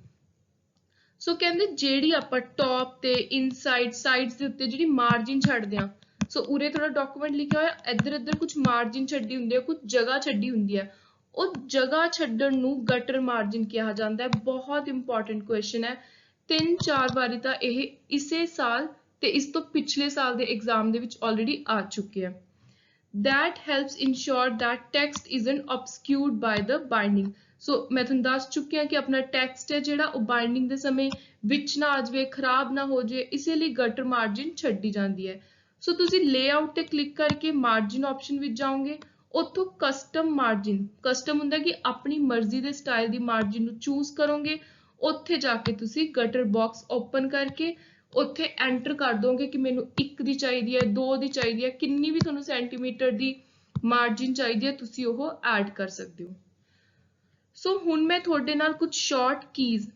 ਸੋ ਕਹਿੰਦੇ ਜਿਹੜੀ ਆਪਾਂ ਟੌਪ ਤੇ, ਇਨਸਾਈਡ, ਸਾਈਡਸ ਦੇ ਉੱਤੇ ਜਿਹੜੀ ਮਾਰਜਿਨ ਛੱਡਦੇ ਹਾਂ, ਸੋ ਉਰੇ ਤੁਹਾਡਾ ਡਾਕੂਮੈਂਟ ਲਿਖਿਆ ਹੋਇਆ, ਇੱਧਰ ਇੱਧਰ ਕੁਝ ਮਾਰਜਿਨ ਛੱਡੀ ਹੁੰਦੀ ਹੈ, ਕੁਝ ਜਗ੍ਹਾ ਛੱਡੀ ਹੁੰਦੀ ਹੈ, ਉਹ ਜਗ੍ਹਾ ਛੱਡਣ ਨੂੰ ਗਟਰ ਮਾਰਜਿਨ ਕਿਹਾ ਜਾਂਦਾ ਹੈ। ਬਹੁਤ ਇੰਪੋਰਟੈਂਟ ਕੁਐਸਚਨ ਹੈ, 3-4 ਵਾਰੀ ਤਾਂ ਇਹ ਇਸੇ ਸਾਲ ਤੇ ਇਸ ਤੋਂ ਪਿਛਲੇ ਸਾਲ ਦੇ ਐਗਜ਼ਾਮ ਦੇ ਵਿੱਚ ਆਲਰੇਡੀ ਆ ਚੁੱਕੇ ਆ। That helps ensure that text isn't obscured by the binding. ਸੋ ਮੈਂ ਤੁਹਾਨੂੰ ਦੱਸ ਚੁੱਕੀ ਹਾਂ ਕਿ ਆਪਣਾ ਟੈਕਸਟ ਹੈ ਜਿਹੜਾ ਉਹ ਬਾਈਂਡਿੰਗ ਦੇ ਸਮੇਂ ਵਿੱਚ ਨਾ ਆ ਜਾਵੇ, ਖਰਾਬ ਨਾ ਹੋ ਜਾਵੇ, ਇਸੇ ਲਈ ਗਟਰ ਮਾਰਜਿਨ ਛੱਡੀ ਜਾਂਦੀ ਹੈ। ਸੋ ਤੁਸੀਂ ਲੇਆਊਟ ਤੇ ਕਲਿੱਕ ਕਰਕੇ ਮਾਰਜਿਨ ਆਪਸ਼ਨ ਵਿੱਚ ਜਾਓਗੇ, ਉੱਥੋਂ ਕਸਟਮ ਮਾਰਜਿਨ, ਕਸਟਮ ਹੁੰਦਾ ਕਿ ਆਪਣੀ ਮਰਜ਼ੀ ਦੇ ਸਟਾਈਲ ਦੀ ਮਾਰਜਿਨ ਨੂੰ ਚੂਜ਼ ਕਰੋਗੇ। ਉੱਥੇ ਜਾ ਕੇ ਤੁਸੀਂ ਗਟਰ ਬਾਕਸ ਓਪਨ ਕਰਕੇ ਉੱਥੇ ਐਂਟਰ ਕਰ ਦੋਗੇ ਕਿ ਮੈਨੂੰ 1 ਦੀ ਚਾਹੀਦੀ ਹੈ, 2 ਦੀ ਚਾਹੀਦੀ ਹੈ, ਕਿੰਨੀ ਵੀ ਤੁਹਾਨੂੰ ਸੈਂਟੀਮੀਟਰ ਦੀ ਮਾਰਜਿਨ ਚਾਹੀਦੀ ਹੈ, ਤੁਸੀਂ ਉਹ ਐਡ ਕਰ ਸਕਦੇ ਹੋ। ਸੋ ਹੁਣ ਮੈਂ ਤੁਹਾਡੇ ਨਾਲ ਕੁਝ ਸ਼ਾਰਟ ਕੀਜ਼,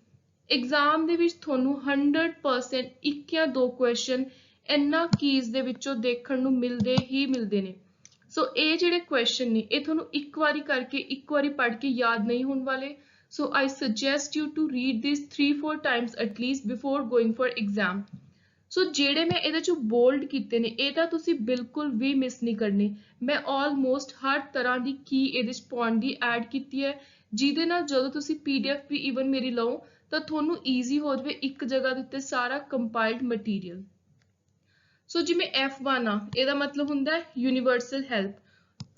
ਐਗਜ਼ਾਮ ਦੇ ਵਿੱਚ ਤੁਹਾਨੂੰ 100% 1 ਜਾਂ 2 ਕੁਐਸਚਨ ਇਹਨਾਂ ਕੀਜ਼ ਦੇ ਵਿੱਚੋਂ ਦੇਖਣ ਨੂੰ ਮਿਲਦੇ ਹੀ ਮਿਲਦੇ ਨੇ। ਸੋ ਇਹ ਜਿਹੜੇ ਕੁਐਸਚਨ ਨੇ ਇਹ ਤੁਹਾਨੂੰ ਇੱਕ ਵਾਰੀ ਕਰਕੇ, ਇੱਕ ਵਾਰੀ ਪੜ੍ਹ ਕੇ ਯਾਦ ਨਹੀਂ ਹੋਣ ਵਾਲੇ। So I suggest you to read this 3-4 times at least before going for exam. So ਜਿਹੜੇ ਮੈਂ ਇਹਦੇ ਚੋਂ ਬੋਲਡ ਕੀਤੇ ਨੇ ਇਹ ਤਾਂ ਤੁਸੀਂ ਬਿਲਕੁਲ ਵੀ ਮਿਸ ਨਹੀਂ ਕਰਨੇ। ਮੈਂ ਆਲਮੋਸਟ ਹਰ ਤਰ੍ਹਾਂ ਦੀ ਕੀ ਇਹਦੇ ਚ ਪੁਆਇੰਟ ਦੀ ਐਡ ਕੀਤੀ ਹੈ, ਜਿਹਦੇ ਨਾਲ ਜਦੋਂ ਤੁਸੀਂ PDF ਵੀ ਈਵਨ ਮੇਰੀ ਲਓ ਤਾਂ ਤੁਹਾਨੂੰ ਈਜ਼ੀ ਹੋ ਜਾਵੇ ਇੱਕ ਜਗ੍ਹਾ ਦੇ ਉੱਤੇ ਸਾਰਾ ਕੰਪਾਈਲਡ ਮਟੀਰੀਅਲ। ਸੋ ਜਿਵੇਂ F1 ਆ, ਇਹਦਾ ਮਤਲਬ ਹੁੰਦਾ ਹੈ ਯੂਨੀਵਰਸਲ ਹੈਲਪ।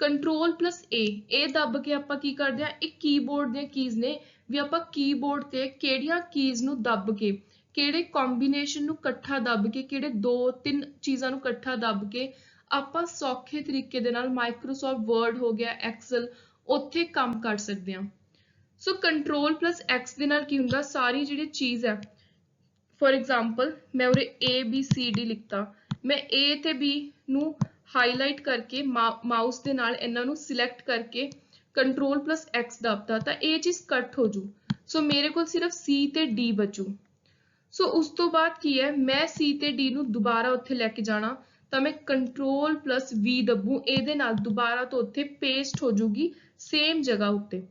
Ctrl+A, ਇਹ ਦੱਬ ਕੇ ਆਪਾਂ ਕੀ ਕਰਦੇ ਹਾਂ, ਇਹ ਕੀਬੋਰਡ ਦੀਆਂ ਕੀਜ਼ ਨੇ ਵੀ ਆਪਾਂ ਕੀਬੋਰਡ ਤੇ ਕਿਹੜੀਆਂ ਕੀਜ਼ ਨੂੰ ਦੱਬ ਕੇ, ਕਿਹੜੇ ਕੰਬੀਨੇਸ਼ਨ ਨੂੰ ਇਕੱਠਾ ਦੱਬ ਕੇ, ਕਿਹੜੇ 2-3 ਚੀਜ਼ਾਂ ਨੂੰ ਇਕੱਠਾ ਦੱਬ ਕੇ ਆਪਾਂ ਸੌਖੇ ਤਰੀਕੇ ਦੇ ਨਾਲ ਮਾਈਕਰੋਸੌਫਟ ਵਰਡ ਹੋ ਗਿਆ, ਐਕਸਲ, ਉੱਥੇ ਕੰਮ ਕਰ ਸਕਦੇ ਹਾਂ। ਸੋ Ctrl+X ਦੇ ਨਾਲ ਕੀ ਹੁੰਦਾ, ਸਾਰੀ ਜਿਹੜੀ ਚੀਜ਼ ਹੈ, ਫॉर एग्जांपल मैं उरे ABCD लिखता, मैं A ਤੇ B ਨੂੰ ਹਾਈਲਾਈਟ ਕਰਕੇ ਮਾਊਸ ਦੇ ਨਾਲ ਇਹਨਾਂ ਨੂੰ ਸਿਲੈਕਟ ਕਰਕੇ Ctrl+X ਦਬਤਾ ਤਾਂ ਇਹ ਚੀਜ਼ ਕੱਟ ਹੋ ਜੂ। ਸੋ ਮੇਰੇ ਕੋਲ ਸਿਰਫ C ਤੇ D ਬਚੂ। ਸੋ ਉਸ ਤੋਂ ਬਾਅਦ ਕੀ ਹੈ, ਮੈਂ C ਤੇ D ਨੂੰ ਦੁਬਾਰਾ ਉੱਥੇ ਲੈ ਕੇ ਜਾਣਾ ਤਾਂ ਮੈਂ Ctrl+V ਦੱਬੂ, ਇਹਦੇ ਨਾਲ ਦੁਬਾਰਾ ਤੋਂ ਉੱਥੇ ਪੇਸਟ ਹੋ ਜੂਗੀ ਸੇਮ ਜਗ੍ਹਾ ਉੱਤੇ।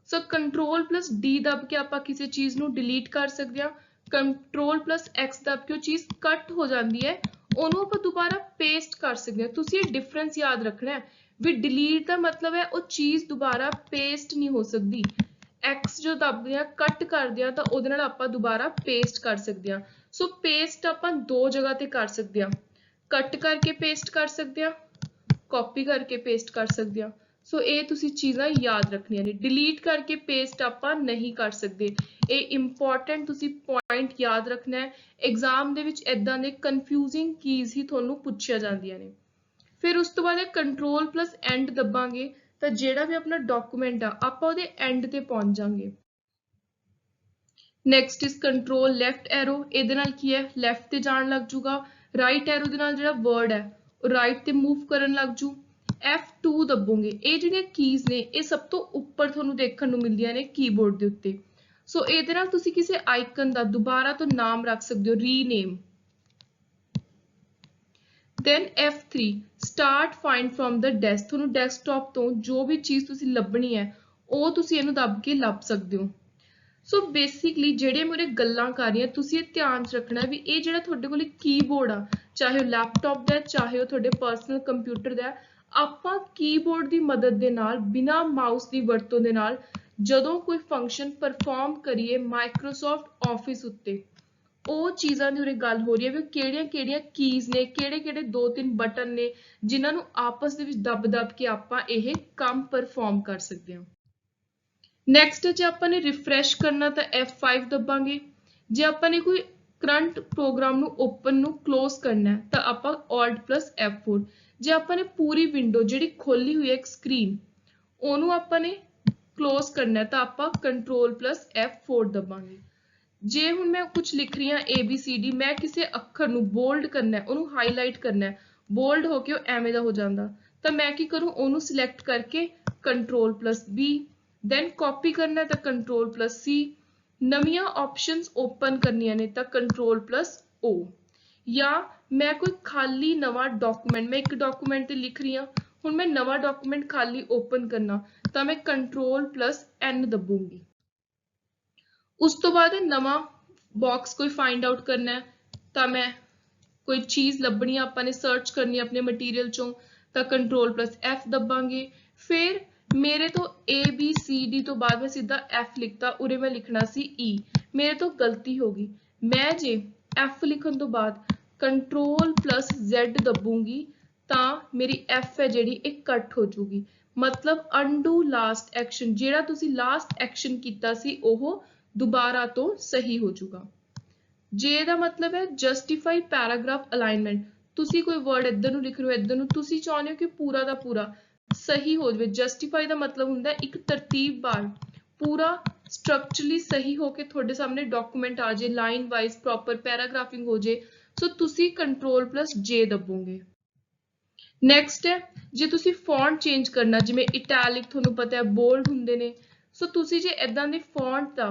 ਸੋ Ctrl+D ਦੱਬ ਕੇ ਆਪਾਂ ਕਿਸੇ ਚੀਜ਼ ਨੂੰ ਡਿਲੀਟ ਕਰ ਸਕਦੇ ਹਾਂ, Ctrl+X ਦੱਬ ਕੇ ਉਹ ਚੀਜ਼ ਕੱਟ ਹੋ ਜਾਂਦੀ ਹੈ, ਉਹਨੂੰ ਆਪਾਂ ਦੁਬਾਰਾ ਪੇਸਟ ਕਰ ਸਕਦੇ ਹਾਂ। ਤੁਸੀਂ ਇਹ ਡਿਫਰੈਂਸ ਯਾਦ ਰੱਖਣਾ ਹੈ ਵੀ ਡਿਲੀਟ ਦਾ ਮਤਲਬ ਹੈ ਉਹ ਚੀਜ਼ ਦੁਬਾਰਾ ਪੇਸਟ ਨਹੀਂ ਹੋ ਸਕਦੀ। X ਜੋ ਦੱਬਦੇ ਆ, ਕੱਟ ਕਰਦੇ ਆ, ਤਾਂ ਉਹਦੇ ਨਾਲ ਆਪਾਂ ਦੁਬਾਰਾ ਪੇਸਟ ਕਰ ਸਕਦੇ ਹਾਂ। ਸੋ ਪੇਸਟ ਆਪਾਂ 2 ਜਗ੍ਹਾ ਤੇ ਕਰ ਸਕਦੇ ਹਾਂ, ਕੱਟ ਕਰਕੇ ਪੇਸਟ ਕਰ ਸਕਦੇ ਹਾਂ, ਕਾਪੀ ਕਰਕੇ ਪੇਸਟ ਕਰ ਸਕਦੇ ਹਾਂ। ਸੋ ਇਹ ਤੁਸੀਂ ਚੀਜ਼ਾਂ ਯਾਦ ਰੱਖਣੀਆਂ ਨੇ। ਡਿਲੀਟ ਕਰਕੇ ਪੇਸਟ ਆਪਾਂ ਨਹੀਂ ਕਰ ਸਕਦੇ। ਇਹ ਇੰਪੋਰਟੈਂਟ ਤੁਸੀਂ ਪੁਆਇੰਟ ਯਾਦ ਰੱਖਣਾ ਹੈ। ਐਗਜ਼ਾਮ ਦੇ ਵਿੱਚ ਇਦਾਂ ਦੇ ਕਨਫਿਊਜ਼ਿੰਗ ਕੀਜ਼ ਹੀ ਤੁਹਾਨੂੰ ਪੁੱਛੀਆਂ ਜਾਂਦੀਆਂ ਨੇ। ਫਿਰ ਉਸ ਤੋਂ ਬਾਅਦ ਕੰਟਰੋਲ ਪਲੱਸ ਐਂਡ ਦੱਬਾਂਗੇ ਤਾਂ ਜਿਹੜਾ ਵੀ ਆਪਣਾ ਡਾਕੂਮੈਂਟ ਆ ਆਪਾਂ ਉਹਦੇ ਐਂਡ ਤੇ ਪਹੁੰਚ ਜਾਾਂਗੇ। Next is control left arrow. ਇਹਦੇ ਨਾਲ ਕੀ ਹੈ, ਲੈਫਟ ਤੇ ਜਾਣ ਲੱਗ ਜੂਗਾ। ਰਾਈਟ ਐਰੋ ਦੇ ਨਾਲ ਜਿਹੜਾ ਵਰਡ ਹੈ ਉਹ ਰਾਈਟ ਤੇ ਮੂਵ ਕਰਨ ਲੱਗ ਜੂ। F2 ਦੱਬੋਗੇ। ਇਹ ਜਿਹੜੀਆਂ ਕੀਜ਼ ਨੇ ਇਹ ਸਭ ਤੋਂ ਉੱਪਰ ਤੁਹਾਨੂੰ ਦੇਖਣ ਨੂੰ ਮਿਲਦੀਆਂ ਨੇ ਕੀਬੋਰਡ ਦੇ ਉੱਤੇ। ਸੋ ਇਹਦੇ ਨਾਲ ਤੁਸੀਂ ਕਿਸੇ ਆਈਕਨ ਦਾ ਦੁਬਾਰਾ ਤੋਂ ਨਾਮ ਰੱਖ ਸਕਦੇ ਹੋ, rename. Then F3 start find from the desk। ਤੁਹਾਨੂੰ ਡੈਸਕਟਾਪ ਤੋਂ ਜੋ ਵੀ ਚੀਜ਼ ਤੁਸੀਂ ਲੱਭਣੀ ਹੈ ਉਹ ਤੁਸੀਂ ਇਹਨੂੰ ਦੱਬ ਕੇ ਲੱਭ ਸਕਦੇ ਹੋ। ਸੋ ਬੇਸਿਕਲੀ ਜਿਹੜੀਆਂ ਮੇਰੇ ਗੱਲਾਂ ਕਰ ਰਹੀਆਂ ਤੁਸੀਂ ਇਹ ਧਿਆਨ 'ਚ ਰੱਖਣਾ ਵੀ ਇਹ ਜਿਹੜਾ ਤੁਹਾਡੇ ਕੋਲ ਕੀਬੋਰਡ ਆ, ਚਾਹੇ ਉਹ ਲੈਪਟਾਪ ਦਾ ਚਾਹੇ ਉਹ ਤੁਹਾਡੇ ਪਰਸਨਲ ਕੰਪਿਊਟਰ ਦਾ, ਆਪਾਂ ਕੀਬੋਰਡ ਦੀ ਮਦਦ ਦੇ ਨਾਲ ਬਿਨਾਂ ਮਾਊਸ ਦੀ ਵਰਤੋਂ ਦੇ ਨਾਲ ਜਦੋਂ ਕੋਈ ਫੰਕਸ਼ਨ ਪਰਫਾਰਮ ਕਰੀਏ ਮਾਈਕਰੋਸਾਫਟ ਆਫਿਸ ਉੱਤੇ, ਉਹ ਚੀਜ਼ਾਂ ਦੀ ਉਰੇ ਗੱਲ ਹੋ ਰਹੀ ਹੈ ਵੀ ਕਿਹੜੀਆਂ ਕੀਜ਼ ਨੇ, ਕਿਹੜੇ 2-3 ਬਟਨ ਨੇ ਜਿਨ੍ਹਾਂ ਨੂੰ ਆਪਸ ਦੇ ਵਿੱਚ ਦੱਬ ਕੇ ਆਪਾਂ ਇਹ ਕੰਮ ਪਰਫਾਰਮ ਕਰ ਸਕਦੇ ਹਾਂ। ਨੈਕਸਟ ਜੇ ਆਪਾਂ ਨੇ ਰਿਫਰੈਸ਼ ਕਰਨਾ ਤਾਂ F5 ਦੱਬਾਂਗੇ। ਜੇ ਆਪਾਂ ਨੇ ਕੋਈ ਕਰੰਟ ਪ੍ਰੋਗਰਾਮ ਨੂੰ ਓਪਨ ਨੂੰ ਕਲੋਜ਼ ਕਰਨਾ ਹੈ ਤਾਂ ਆਪਾਂ Alt+F4। ਜੇ ਆਪਾਂ ਨੇ ਪੂਰੀ ਵਿੰਡੋ ਜਿਹੜੀ ਖੋਲੀ ਹੋਈ ਹੈ ਇੱਕ ਸਕਰੀਨ ਉਹਨੂੰ ਆਪਾਂ ਨੇ ਕਲੋਜ਼ ਕਰਨਾ ਹੈ ਤਾਂ ਆਪਾਂ Ctrl+F4 ਦਬਾਂਗੇ। ਜੇ ਹੁਣ ਮੈਂ ਕੁਝ ਲਿਖ ਰਹੀ ਹਾਂ ABCD, ਮੈਂ ਕਿਸੇ ਅੱਖਰ ਨੂੰ ਬੋਲਡ ਕਰਨਾ ਹੈ, ਉਹਨੂੰ ਹਾਈਲਾਈਟ ਕਰਨਾ ਹੈ, ਬੋਲਡ ਹੋ ਕੇ ਉਹ ਐਵੇਂ ਦਾ ਹੋ ਜਾਂਦਾ, ਤਾਂ ਮੈਂ ਕੀ ਕਰੂੰ, ਉਹਨੂੰ ਸਿਲੈਕਟ ਕਰਕੇ Ctrl+B। ਦੈਨ ਕਾਪੀ ਕਰਨਾ ਤਾਂ Ctrl+C। ਨਵੀਆਂ ਆਪਸ਼ਨਸ ਓਪਨ ਕਰਨੀਆਂ ਨੇ ਤਾਂ Ctrl+O। ਜਾਂ ਮੈਂ ਕੋਈ ਖਾਲੀ ਨਵਾਂ ਡਾਕੂਮੈਂਟ, ਮੈਂ ਇੱਕ ਡਾਕੂਮੈਂਟ ਤੇ ਲਿਖ ਰਹੀ ਹਾਂ, ਹੁਣ ਮੈਂ ਨਵਾਂ ਡਾਕੂਮੈਂਟ ਖਾਲੀ ਓਪਨ ਕਰਨਾ ਤਾਂ ਮੈਂ Ctrl+N ਦੱਬੂਗੀ। ਉਸ ਤੋਂ ਬਾਅਦ ਨਵਾਂ ਬਾਕਸ ਕੋਈ ਫਾਈਂਡ ਆਊਟ ਕਰਨਾ ਹੈ ਤਾਂ ਮੈਂ ਕੋਈ ਚੀਜ਼ ਲੱਭਣੀ ਆ, ਆਪਾਂ ਨੇ ਸਰਚ ਕਰਨੀ ਆਪਣੇ ਮਟੀਰੀਅਲ ਚੋਂ ਤਾਂ Ctrl+F ਦੱਬਾਂਗੇ। ਫਿਰ ਮੇਰੇ ਤੋਂ ABCD ਤੋਂ ਬਾਅਦ ਮੈਂ ਸਿੱਧਾ F ਲਿਖਤਾ, ਉਰੇ ਮੈਂ ਲਿਖਣਾ ਸੀ E, ਮੇਰੇ ਤੋਂ ਗਲਤੀ ਹੋ ਗਈ। ਮੈਂ ਜੇ F ਲਿਖਣ ਤੋਂ ਬਾਅਦ Ctrl+Z ਦੱਬੂਗੀ ਤਾਂ ਮੇਰੀ F ਹੈ ਜਿਹੜੀ ਇਹ ਕੱਟ ਹੋ ਜੂਗੀ। ਮਤਲਬ ਅਨਡੂ ਲਾਸਟ ਐਕਸ਼ਨ, ਜਿਹੜਾ ਤੁਸੀਂ ਲਾਸਟ ਐਕਸ਼ਨ ਕੀਤਾ ਸੀ ਉਹ ਦੁਬਾਰਾ ਤੋਂ ਸਹੀ ਹੋ ਜੂਗਾ। ਜੇ ਦਾ ਮਤਲਬ ਹੈ ਜਸਟੀਫਾਈ ਪੈਰਾਗ੍ਰਾਫ ਅਲਾਈਨਮੈਂਟ। ਤੁਸੀਂ ਕੋਈ ਵਰਡ ਇੱਧਰ ਨੂੰ ਲਿਖ ਰਹੇ ਹੋ, ਇੱਧਰ ਨੂੰ, ਤੁਸੀਂ ਚਾਹੁੰਦੇ ਹੋ ਕਿ ਪੂਰਾ ਦਾ ਪੂਰਾ ਸਹੀ ਹੋ ਜਾਵੇ। ਜਸਟੀਫਾਈ ਦਾ ਮਤਲਬ ਹੁੰਦਾ ਹੈ ਇੱਕ ਤਰਤੀਬਵਾਰ ਪੂਰਾ ਸਟਰਕਚਰਲੀ ਸਹੀ ਹੋ ਕੇ ਤੁਹਾਡੇ ਸਾਹਮਣੇ ਡਾਕੂਮੈਂਟ ਆ ਜਾਏ, ਲਾਈਨ ਵਾਈਜ਼ ਪ੍ਰੋਪਰ ਪੈਰਾਗ੍ਰਾਫਿੰਗ ਹੋ ਜਾਏ। ਸੋ ਤੁਸੀਂ Ctrl+J ਦੱਬੋਗੇ। ਨੈਕਸਟ ਹੈ ਜੇ ਤੁਸੀਂ ਫੌਂਟ ਚੇਂਜ ਕਰਨਾ, ਜਿਵੇਂ ਇਟੈਲਿਕ ਤੁਹਾਨੂੰ ਪਤਾ ਹੈ ਬੋਲਡ ਹੁੰਦੇ ਨੇ, ਸੋ ਤੁਸੀਂ ਜੇ ਇਦਾਂ ਦੇ ਫੌਂਟ ਦਾ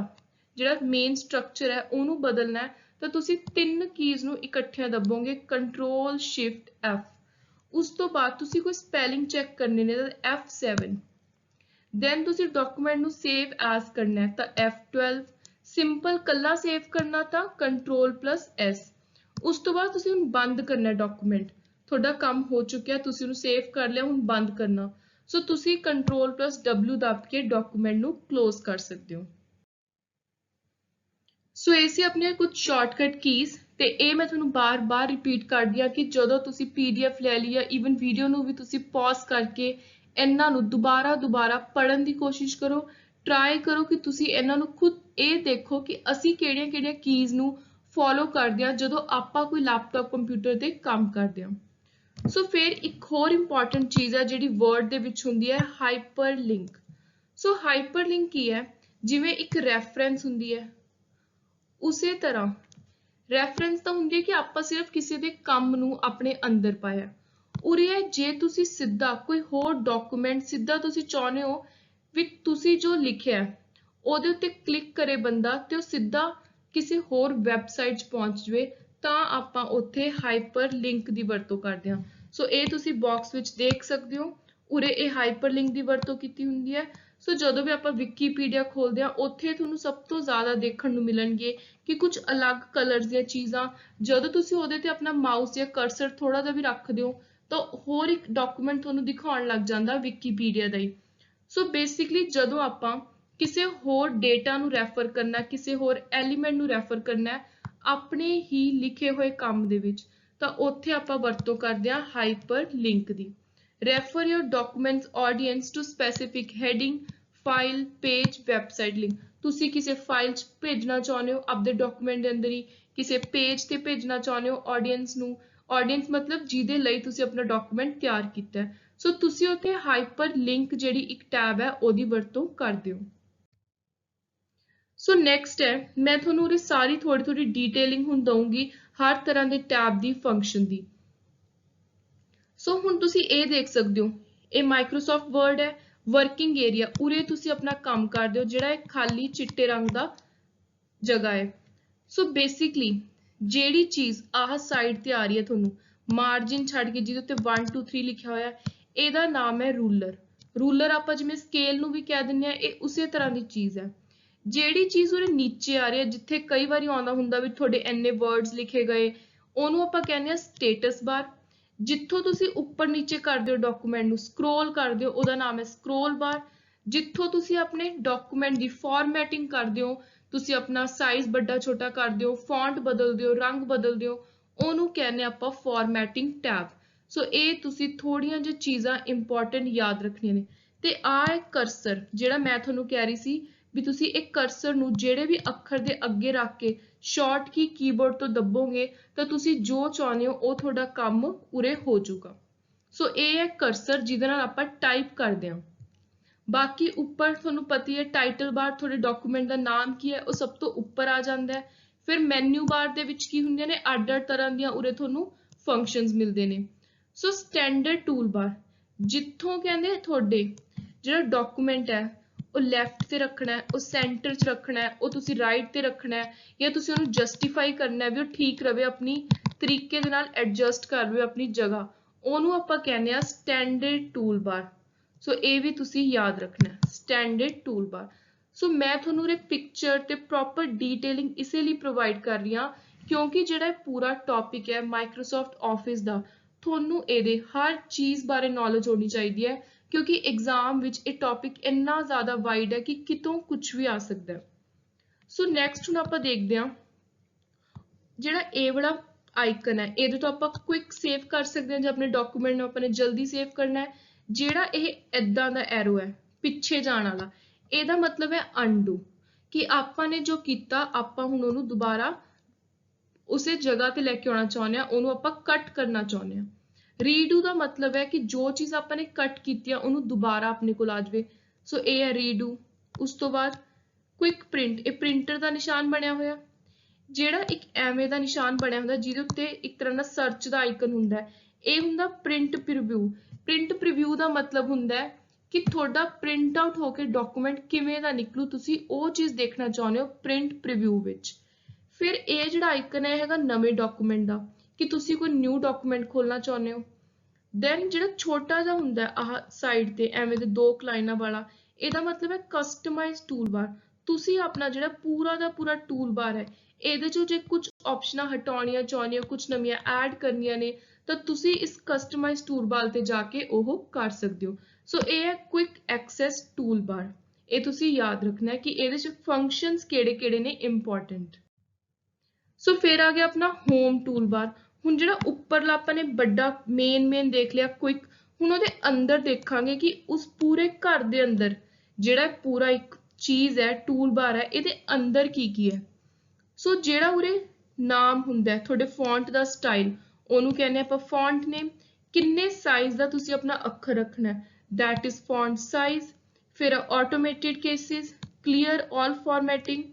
ਜਿਹੜਾ ਮੇਨ ਸਟਰਕਚਰ ਹੈ ਉਹਨੂੰ ਬਦਲਣਾ ਹੈ ਤਾਂ ਤੁਸੀਂ 3 ਕੀਜ਼ ਨੂੰ ਇਕੱਠਿਆਂ ਦੱਬੋਗੇ Ctrl+Shift+F। ਉਸ ਤੋਂ ਬਾਅਦ ਤੁਸੀਂ ਕੋਈ ਸਪੈਲਿੰਗ ਚੈੱਕ ਕਰਨੇ ਨੇ ਤਾਂ F7। ਦੈਨ ਤੁਸੀਂ ਡਾਕੂਮੈਂਟ ਨੂੰ ਸੇਵ ਐਜ਼ ਕਰਨਾ ਹੈ ਤਾਂ F12। ਸਿੰਪਲ ਕੱਲਾ ਸੇਵ ਕਰਨਾ ਤਾਂ Ctrl+S। ਉਸ ਤੋਂ ਬਾਅਦ ਤੁਸੀਂ ਹੁਣ ਬੰਦ ਕਰਨਾ ਡਾਕੂਮੈਂਟ, ਤੁਹਾਡਾ ਕੰਮ ਹੋ ਚੁੱਕਿਆ, ਤੁਸੀਂ ਉਹਨੂੰ ਸੇਵ ਕਰ ਲਿਆ, ਹੁਣ ਬੰਦ ਕਰਨਾ। ਸੋ ਤੁਸੀਂ Ctrl+W ਦੱਬ ਕੇ ਡਾਕੂਮੈਂਟ ਨੂੰ ਕਲੋਜ਼ ਕਰ ਸਕਦੇ ਹੋ। ਸੋ ਇਹ ਸੀ ਆਪਣੀਆਂ ਕੁਝ ਸ਼ਾਰਟਕਟ ਕੀਜ਼, ਤੇ ਇਹ ਮੈਂ ਤੁਹਾਨੂੰ ਬਾਰ-ਬਾਰ ਰਿਪੀਟ ਕਰਦੀ ਹਾਂ ਕਿ ਜਦੋਂ ਤੁਸੀਂ PDF ਲੈ ਲਈ ਜਾਂ ਈਵਨ ਵੀਡੀਓ ਨੂੰ ਵੀ ਤੁਸੀਂ ਪੌਜ਼ ਕਰਕੇ ਇਹਨਾਂ ਨੂੰ ਦੁਬਾਰਾ ਪੜ੍ਹਨ ਦੀ ਕੋਸ਼ਿਸ਼ ਕਰੋ। ਟਰਾਈ ਕਰੋ ਕਿ ਤੁਸੀਂ ਇਹਨਾਂ ਨੂੰ ਖੁਦ ਇਹ ਦੇਖੋ ਕਿ ਅਸੀਂ ਕਿਹੜੀਆਂ ਕੀਜ਼ ਨੂੰ ਫੋਲੋ ਕਰਦੇ ਹਾਂ ਜਦੋਂ ਆਪਾਂ ਕੋਈ ਲੈਪਟਾਪ ਕੰਪਿਊਟਰ ਤੇ ਕੰਮ ਕਰਦੇ ਹਾਂ। ਸੋ ਫਿਰ ਇੱਕ ਹੋਰ ਇੰਪੋਰਟੈਂਟ ਚੀਜ਼ ਹੈ ਜਿਹੜੀ ਵਰਡ ਦੇ ਵਿੱਚ ਹੁੰਦੀ ਹੈ, ਹਾਈਪਰਲਿੰਕ। ਸੋ ਹਾਈਪਰਲਿੰਕ ਕੀ ਹੈ, ਜਿਵੇਂ ਇੱਕ ਰੈਫਰੈਂਸ ਹੁੰਦੀ ਹੈ ਉਸੇ ਤਰ੍ਹਾਂ ਰੈਫਰੈਂਸ ਤਾਂ ਹੁੰਦੀ ਹੈ ਕਿ ਆਪਾਂ ਸਿਰਫ ਕਿਸੇ ਦੇ ਕੰਮ ਨੂੰ ਆਪਣੇ ਅੰਦਰ ਪਾਇਆ। ਉਰੇ ਹੈ ਜੇ ਤੁਸੀਂ ਸਿੱਧਾ ਕੋਈ ਹੋਰ ਡਾਕੂਮੈਂਟ ਸਿੱਧਾ ਤੁਸੀਂ ਚਾਹੁੰਦੇ ਹੋ ਵੀ ਤੁਸੀਂ ਜੋ ਲਿਖਿਆ ਉਹਦੇ ਉੱਤੇ ਕਲਿੱਕ ਕਰੇ ਬੰਦਾ ਤੇ ਉਹ ਸਿੱਧਾ ਕਿਸੇ ਹੋਰ ਵੈਬਸਾਈਟ 'ਚ ਪਹੁੰਚ ਜਾਵੇ ਤਾਂ ਆਪਾਂ ਉੱਥੇ ਹਾਈਪਰਲਿੰਕ ਦੀ ਵਰਤੋਂ ਕਰਦੇ ਹਾਂ। ਸੋ ਇਹ ਤੁਸੀਂ ਬਾਕਸ ਵਿੱਚ ਦੇਖ ਸਕਦੇ ਹੋ, ਉਰੇ ਇਹ ਹਾਈਪਰਲਿੰਕ ਦੀ ਵਰਤੋਂ ਕੀਤੀ ਹੁੰਦੀ ਹੈ। ਸੋ ਜਦੋਂ ਵੀ ਆਪਾਂ ਵਿਕੀਪੀਡੀਆ ਖੋਲਦੇ ਹਾਂ ਉੱਥੇ ਤੁਹਾਨੂੰ ਸਭ ਤੋਂ ਜ਼ਿਆਦਾ ਦੇਖਣ ਨੂੰ ਮਿਲਣਗੇ ਕਿ ਕੁਝ ਅਲੱਗ ਕਲਰਸ ਦੀਆਂ ਚੀਜ਼ਾਂ, ਜਦੋਂ ਤੁਸੀਂ ਉਹਦੇ ਤੇ ਆਪਣਾ ਮਾਊਸ ਜਾਂ ਕਰਸਰ ਥੋੜਾ ਜਿਹਾ ਵੀ ਰੱਖਦੇ ਹੋ ਤਾਂ ਹੋਰ ਇੱਕ ਡਾਕੂਮੈਂਟ ਤੁਹਾਨੂੰ ਦਿਖਾਉਣ ਲੱਗ ਜਾਂਦਾ ਵਿਕੀਪੀਡੀਆ ਦਾ ਹੀ। ਸੋ ਬੇਸਿਕਲੀ ਜਦੋਂ ਆਪਾਂ ਕਿਸੇ ਹੋਰ ਡੇਟਾ ਨੂੰ ਰੈਫਰ ਕਰਨਾ, ਕਿਸੇ ਹੋਰ ਐਲੀਮੈਂਟ ਨੂੰ ਰੈਫਰ ਕਰਨਾ ਆਪਣੇ ਹੀ ਲਿਖੇ ਹੋਏ ਕੰਮ ਦੇ ਵਿੱਚ, ਤਾਂ ਉੱਥੇ ਆਪਾਂ ਵਰਤੋਂ ਕਰਦੇ ਹਾਂ ਹਾਈਪਰਲਿੰਕ ਦੀ। refer your documents audience to specific heading, file, page, website link। ਤੁਸੀਂ ਕਿਸੇ ਫਾਈਲ 'ਚ ਭੇਜਣਾ ਚਾਹੁੰਦੇ ਹੋ ਆਪਦੇ ਡਾਕੂਮੈਂਟ ਦੇ ਅੰਦਰ ਹੀ, ਕਿਸੇ ਪੇਜ ਤੇ ਭੇਜਣਾ ਚਾਹੁੰਦੇ ਹੋ ਆਡੀਅנס ਨੂੰ, ਆਡੀਅנס ਮਤਲਬ ਜਿਹਦੇ ਲਈ ਤੁਸੀਂ ਆਪਣਾ ਡਾਕੂਮੈਂਟ ਤਿਆਰ ਕੀਤਾ ਹੈ, ਸੋ ਤੁਸੀਂ ਉੱਥੇ ਹਾਈਪਰ ਲਿੰਕ ਜਿਹੜੀ ਇੱਕ ਟੈਬ ਹੈ ਉਹਦੀ ਵਰਤੋਂ ਕਰਦੇ ਹੋ। ਸੋ ਨੈਕਸਟ ਹੈ, ਮੈਂ ਤੁਹਾਨੂੰ ਉਹਦੀ ਸਾਰੀ ਥੋੜੀ ਡੀਟੇਲਿੰਗ ਹੁਣ ਦਊਂਗੀ ਹਰ ਤਰ੍ਹਾਂ ਦੇ ਟੈਬ ਦੀ ਫੰਕਸ਼ਨ ਦੀ। ਸੋ ਹੁਣ ਤੁਸੀਂ ਇਹ ਦੇਖ ਸਕਦੇ ਹੋ, ਇਹ ਮਾਈਕਰੋਸਾਫਟ ਵਰਡ ਹੈ, ਵਰਕਿੰਗ ਏਰੀਆ, ਉਰੇ ਤੁਸੀਂ ਆਪਣਾ ਕੰਮ ਕਰਦੇ ਹੋ, ਜਿਹੜਾ ਇਹ ਖਾਲੀ ਚਿੱਟੇ ਰੰਗ ਦਾ ਜਗ੍ਹਾ ਹੈ। ਸੋ ਬੇਸਿਕਲੀ ਜਿਹੜੀ ਚੀਜ਼ ਆਹ ਸਾਈਡ ਤੇ ਆ ਰਹੀ ਹੈ ਤੁਹਾਨੂੰ ਮਾਰਜਿਨ ਛੱਡ ਕੇ ਜਿਹਦੇ ਉੱਤੇ 1 2 3 ਲਿਖਿਆ ਹੋਇਆ, ਇਹਦਾ ਨਾਮ ਹੈ ਰੂਲਰ। ਰੂਲਰ ਆਪਾਂ ਜਿਵੇਂ ਸਕੇਲ ਨੂੰ ਵੀ ਕਹਿ ਦਿੰਦੇ ਆ, ਇਹ ਉਸੇ ਤਰ੍ਹਾਂ ਦੀ ਚੀਜ਼ ਹੈ। ਜਿਹੜੀ ਚੀਜ਼ ਉਰੇ ਨੀਚੇ ਆ ਰਹੀ ਹੈ, ਜਿੱਥੇ ਕਈ ਵਾਰੀ ਆਉਂਦਾ ਹੁੰਦਾ ਵੀ ਤੁਹਾਡੇ ਇੰਨੇ ਵਰਡਸ ਲਿਖੇ ਗਏ, ਉਹਨੂੰ ਆਪਾਂ ਕਹਿੰਦੇ ਆ ਸਟੇਟਸ ਬਾਰ। ਜਿੱਥੋਂ ਤੁਸੀਂ ਉੱਪਰ ਨੀਚੇ ਕਰਦੇ ਹੋ ਡਾਕੂਮੈਂਟ ਨੂੰ ਸਕਰੋਲ ਕਰਦੇ ਹੋ, ਉਹਦਾ ਨਾਮ ਹੈ ਸਕਰੋਲ ਬਾਰ। ਜਿੱਥੋਂ ਤੁਸੀਂ ਆਪਣੇ ਡਾਕੂਮੈਂਟ ਦੀ ਫਾਰਮੈਟਿੰਗ ਕਰਦੇ ਹੋ, ਤੁਸੀਂ ਆਪਣਾ ਸਾਈਜ਼ ਵੱਡਾ ਛੋਟਾ ਕਰਦੇ ਹੋ, ਫੌਂਟ ਬਦਲਦੇ ਹੋ, ਰੰਗ ਬਦਲਦੇ ਹੋ, ਉਹਨੂੰ ਕਹਿੰਦੇ ਆਪਾਂ ਫਾਰਮੈਟਿੰਗ ਟੈਬ। ਸੋ ਇਹ ਤੁਸੀਂ ਥੋੜੀਆਂ ਜਿਹੀਆਂ ਚੀਜ਼ਾਂ ਇੰਪੋਰਟੈਂਟ ਯਾਦ ਰੱਖਣੀਆਂ ਨੇ। ਤੇ ਆਹ ਹੈ ਕਰਸਰ, ਜਿਹੜਾ ਮੈਂ ਤੁਹਾਨੂੰ ਕਹਿ ਰਹੀ ਸੀ ਵੀ ਤੁਸੀਂ ਇਹ ਕਰਸਰ ਨੂੰ ਜਿਹੜੇ ਵੀ ਅੱਖਰ ਦੇ ਅੱਗੇ ਰੱਖ ਕੇ ਸ਼ਾਰਟ ਕੀ ਕੀਬੋਰਡ ਤੋਂ ਦੱਬੋਗੇ ਤਾਂ ਤੁਸੀਂ ਜੋ ਚਾਹੁੰਦੇ ਹੋ ਉਹ ਤੁਹਾਡਾ ਕੰਮ ਉਰੇ ਹੋ ਜਾਊਗਾ। ਸੋ ਇਹ ਹੈ ਕਰਸਰ ਜਿਹਦੇ ਨਾਲ ਆਪਾਂ ਟਾਈਪ ਕਰਦੇ ਹਾਂ। ਬਾਕੀ ਉੱਪਰ ਤੁਹਾਨੂੰ ਪਤਾ ਹੀ ਹੈ ਟਾਈਟਲ ਬਾਰ, ਤੁਹਾਡੇ ਡਾਕੂਮੈਂਟ ਦਾ ਨਾਮ ਕੀ ਹੈ ਉਹ ਸਭ ਤੋਂ ਉੱਪਰ ਆ ਜਾਂਦਾ ਹੈ। ਫਿਰ ਮੈਨੂ ਬਾਰ ਦੇ ਵਿੱਚ ਕੀ ਹੁੰਦੀਆਂ ਨੇ, ਅੱਡ-ਅੱਡ ਤਰ੍ਹਾਂ ਦੀਆਂ ਉਰੇ ਤੁਹਾਨੂੰ ਫੰਕਸ਼ਨਸ ਮਿਲਦੇ ਨੇ। ਸੋ ਸਟੈਂਡਰਡ ਟੂਲ ਬਾਰ, ਜਿੱਥੋਂ ਕਹਿੰਦੇ ਤੁਹਾਡੇ ਜਿਹੜਾ ਡਾਕੂਮੈਂਟ ਹੈ ਉਹ ਲੈਫਟ ਤੇ ਰੱਖਣਾ ਹੈ, ਉਹ ਸੈਂਟਰ 'ਚ ਰੱਖਣਾ ਹੈ, ਉਹ ਤੁਸੀਂ ਰਾਈਟ ਤੇ ਰੱਖਣਾ ਹੈ, ਜਾਂ ਤੁਸੀਂ ਉਹਨੂੰ ਜਸਟੀਫਾਈ ਕਰਨਾ ਹੈ ਵੀ ਉਹ ਠੀਕ ਰਵੇ, ਆਪਣੀ ਤਰੀਕੇ ਦੇ ਨਾਲ ਐਡਜਸਟ ਕਰ ਲਵੇ ਆਪਣੀ ਜਗ੍ਹਾ, ਉਹਨੂੰ ਆਪਾਂ ਕਹਿੰਦੇ ਆ ਸਟੈਂਡਰਡ ਟੂਲ ਬਾਰ। ਸੋ ਇਹ ਵੀ ਤੁਸੀਂ ਯਾਦ ਰੱਖਣਾ ਹੈ, ਸਟੈਂਡਰਡ ਟੂਲ ਬਾਰ। ਸੋ ਮੈਂ ਤੁਹਾਨੂੰ ਇਹ ਪਿਕਚਰ ਤੇ ਪ੍ਰੋਪਰ ਡੀਟੇਲਿੰਗ ਇਸੇ ਲਈ ਪ੍ਰੋਵਾਈਡ ਕਰ ਰਹੀ ਹਾਂ ਕਿਉਂਕਿ ਜਿਹੜਾ ਪੂਰਾ ਟੌਪਿਕ ਹੈ ਮਾਈਕਰੋਸਾਫਟ ਆਫਿਸ ਦਾ, ਤੁਹਾਨੂੰ ਇਹਦੇ ਹਰ ਚੀਜ਼ ਬਾਰੇ ਨੌਲੇਜ ਹੋਣੀ ਚਾਹੀਦੀ ਹੈ ਕਿਉਂਕਿ ਐਗਜ਼ਾਮ ਵਿੱਚ ਇਹ ਟੌਪਿਕ ਇੰਨਾ ਜ਼ਿਆਦਾ ਵਾਈਡ ਹੈ ਕਿ ਕਿਤੋਂ ਕੁਝ ਵੀ ਆ ਸਕਦਾ ਹੈ। ਸੋ ਨੈਕਸਟ ਹੁਣ ਆਪਾਂ ਦੇਖਦੇ ਹਾਂ, ਜਿਹੜਾ ਇਹ ਵਾਲਾ ਆਈਕਨ ਹੈ ਇਹਦੇ ਤੋਂ ਆਪਾਂ ਕੁਇਕ ਸੇਵ ਕਰ ਸਕਦੇ ਹਾਂ ਜੇ ਆਪਣੇ ਡਾਕੂਮੈਂਟ ਨੂੰ ਆਪਾਂ ਨੇ ਜਲਦੀ ਸੇਵ ਕਰਨਾ ਹੈ। ਜਿਹੜਾ ਇਹ ਏਦਾਂ ਦਾ ਐਰੋ ਹੈ ਪਿੱਛੇ ਜਾਣ ਵਾਲਾ, ਇਹਦਾ ਮਤਲਬ ਹੈ ਅਨਡੂ, ਕਿ ਆਪਾਂ ਨੇ ਜੋ ਕੀਤਾ ਆਪਾਂ ਹੁਣ ਉਹਨੂੰ ਦੁਬਾਰਾ ਉਸੇ ਜਗ੍ਹਾ ਤੇ ਲੈ ਕੇ ਆਉਣਾ ਚਾਹੁੰਦੇ ਹਾਂ, ਉਹਨੂੰ ਆਪਾਂ ਕੱਟ ਕਰਨਾ ਚਾਹੁੰਦੇ ਹਾਂ। ਰੀਡੂ ਦਾ ਮਤਲਬ ਹੈ ਕਿ ਜੋ ਚੀਜ਼ ਆਪਾਂ ਨੇ ਕੱਟ ਕੀਤੀ ਆ ਉਹਨੂੰ ਦੁਬਾਰਾ ਆਪਣੇ ਕੋਲ ਆ ਜਾਵੇ। ਸੋ ਇਹ ਹੈ ਰੀਡੂ। ਉਸ ਤੋਂ ਬਾਅਦ ਕੁਇਕ ਪ੍ਰਿੰਟ, ਇਹ ਪ੍ਰਿੰਟਰ ਦਾ ਨਿਸ਼ਾਨ ਬਣਿਆ ਹੋਇਆ, ਜਿਹੜਾ ਇੱਕ ਐਵੇਂ ਦਾ ਨਿਸ਼ਾਨ ਬਣਿਆ ਹੁੰਦਾ ਜਿਹਦੇ ਉੱਤੇ ਇੱਕ ਤਰ੍ਹਾਂ ਦਾ ਸਰਚ ਦਾ ਆਈਕਨ ਹੁੰਦਾ ਹੈ, ਇਹ ਹੁੰਦਾ ਪ੍ਰਿੰਟ ਪ੍ਰੀਵਿਊ। ਪ੍ਰਿੰਟ ਪ੍ਰੀਵਿਊ ਦਾ ਮਤਲਬ ਹੁੰਦਾ ਹੈ ਕਿ ਤੁਹਾਡਾ ਪ੍ਰਿੰਟ ਆਊਟ ਹੋ ਕੇ ਡਾਕੂਮੈਂਟ ਕਿਵੇਂ ਦਾ ਨਿਕਲੂ, ਤੁਸੀਂ ਉਹ ਚੀਜ਼ ਦੇਖਣਾ ਚਾਹੁੰਦੇ ਹੋ ਪ੍ਰਿੰਟ ਪ੍ਰੀਵਿਊ ਵਿੱਚ। ਫਿਰ ਇਹ ਜਿਹੜਾ ਆਈਕਨ ਹੈ ਹੈਗਾ ਨਵੇਂ ਡਾਕੂਮੈਂਟ ਦਾ, ਕਿ ਤੁਸੀਂ ਕੋਈ ਨਿਊ ਡਾਕੂਮੈਂਟ ਖੋਲਣਾ ਚਾਹੁੰਦੇ ਹੋ। ਦੈਨ ਜਿਹੜਾ ਛੋਟਾ ਜਿਹਾ ਹੁੰਦਾ ਆਹ ਸਾਈਡ ਤੇ ਐਵੇਂ ਦੇ 2 ਲਾਈਨਾਂ ਵਾਲਾ, ਇਹਦਾ ਮਤਲਬ ਹੈ ਕਸਟਮਾਈਜ਼ ਟੂਲ ਬਾਰ। ਤੁਸੀਂ ਆਪਣਾ ਜਿਹੜਾ ਪੂਰਾ ਦਾ ਪੂਰਾ ਟੂਲ ਬਾਰ ਹੈ ਇਹਦੇ ਚੋਂ ਜੇ ਕੁਝ ਆਪਸ਼ਨਾਂ ਹਟਾਉਣੀਆਂ ਚਾਹੁੰਦੇ ਹੋ, ਕੁਝ ਨਵੀਆਂ ਐਡ ਕਰਨੀਆਂ ਨੇ, ਤਾਂ ਤੁਸੀਂ ਇਸ ਕਸਟਮਾਈਜ਼ ਟੂਲ ਬਾਰ ਤੇ ਜਾ ਕੇ ਉਹ ਕਰ ਸਕਦੇ ਹੋ। ਸੋ ਇਹ ਹੈ ਕੁਇਕ ਐਕਸੈਸ ਟੂਲ ਬਾਰ। ਇਹ ਤੁਸੀਂ ਯਾਦ ਰੱਖਣਾ ਹੈ ਕਿ ਇਹਦੇ 'ਚ ਫੰਕਸ਼ਨਸ ਕਿਹੜੇ-ਕਿਹੜੇ ਨੇ ਇੰਪੋਰਟੈਂਟ। ਸੋ ਫਿਰ ਆ ਗਿਆ ਆਪਣਾ ਹੋਮ ਟੂਲ ਬਾਰ। ਹੁਣ ਜਿਹੜਾ ਉੱਪਰਲਾ ਆਪਾਂ ਨੇ ਵੱਡਾ ਮੇਨ ਦੇਖ ਲਿਆ ਕੁਇਕ, ਹੁਣ ਉਹਦੇ ਅੰਦਰ ਦੇਖਾਂਗੇ ਕਿ ਉਸ ਪੂਰੇ ਘਰ ਦੇ ਅੰਦਰ ਜਿਹੜਾ ਪੂਰਾ ਇੱਕ ਚੀਜ਼ ਹੈ ਟੂਲ ਬਾਰ ਹੈ, ਇਹਦੇ ਅੰਦਰ ਕੀ ਹੈ। ਸੋ ਜਿਹੜਾ ਉਰੇ ਨਾਮ ਹੁੰਦਾ ਤੁਹਾਡੇ ਫੌਂਟ ਦਾ ਸਟਾਈਲ, ਉਹਨੂੰ ਕਹਿੰਦੇ ਆਪਾਂ ਫੌਂਟ ਨੇਮ। ਕਿੰਨੇ ਸਾਈਜ਼ ਦਾ ਤੁਸੀਂ ਆਪਣਾ ਅੱਖਰ ਰੱਖਣਾ ਹੈ, ਦੈਟ ਇਜ਼ ਫੌਂਟ ਸਾਈਜ਼। ਫਿਰ ਆਟੋਮੇਟਿਡ ਕੇਸਿਸ, ਕਲੀਅਰ ਆਲ ਫਾਰਮੈਟਿੰਗ,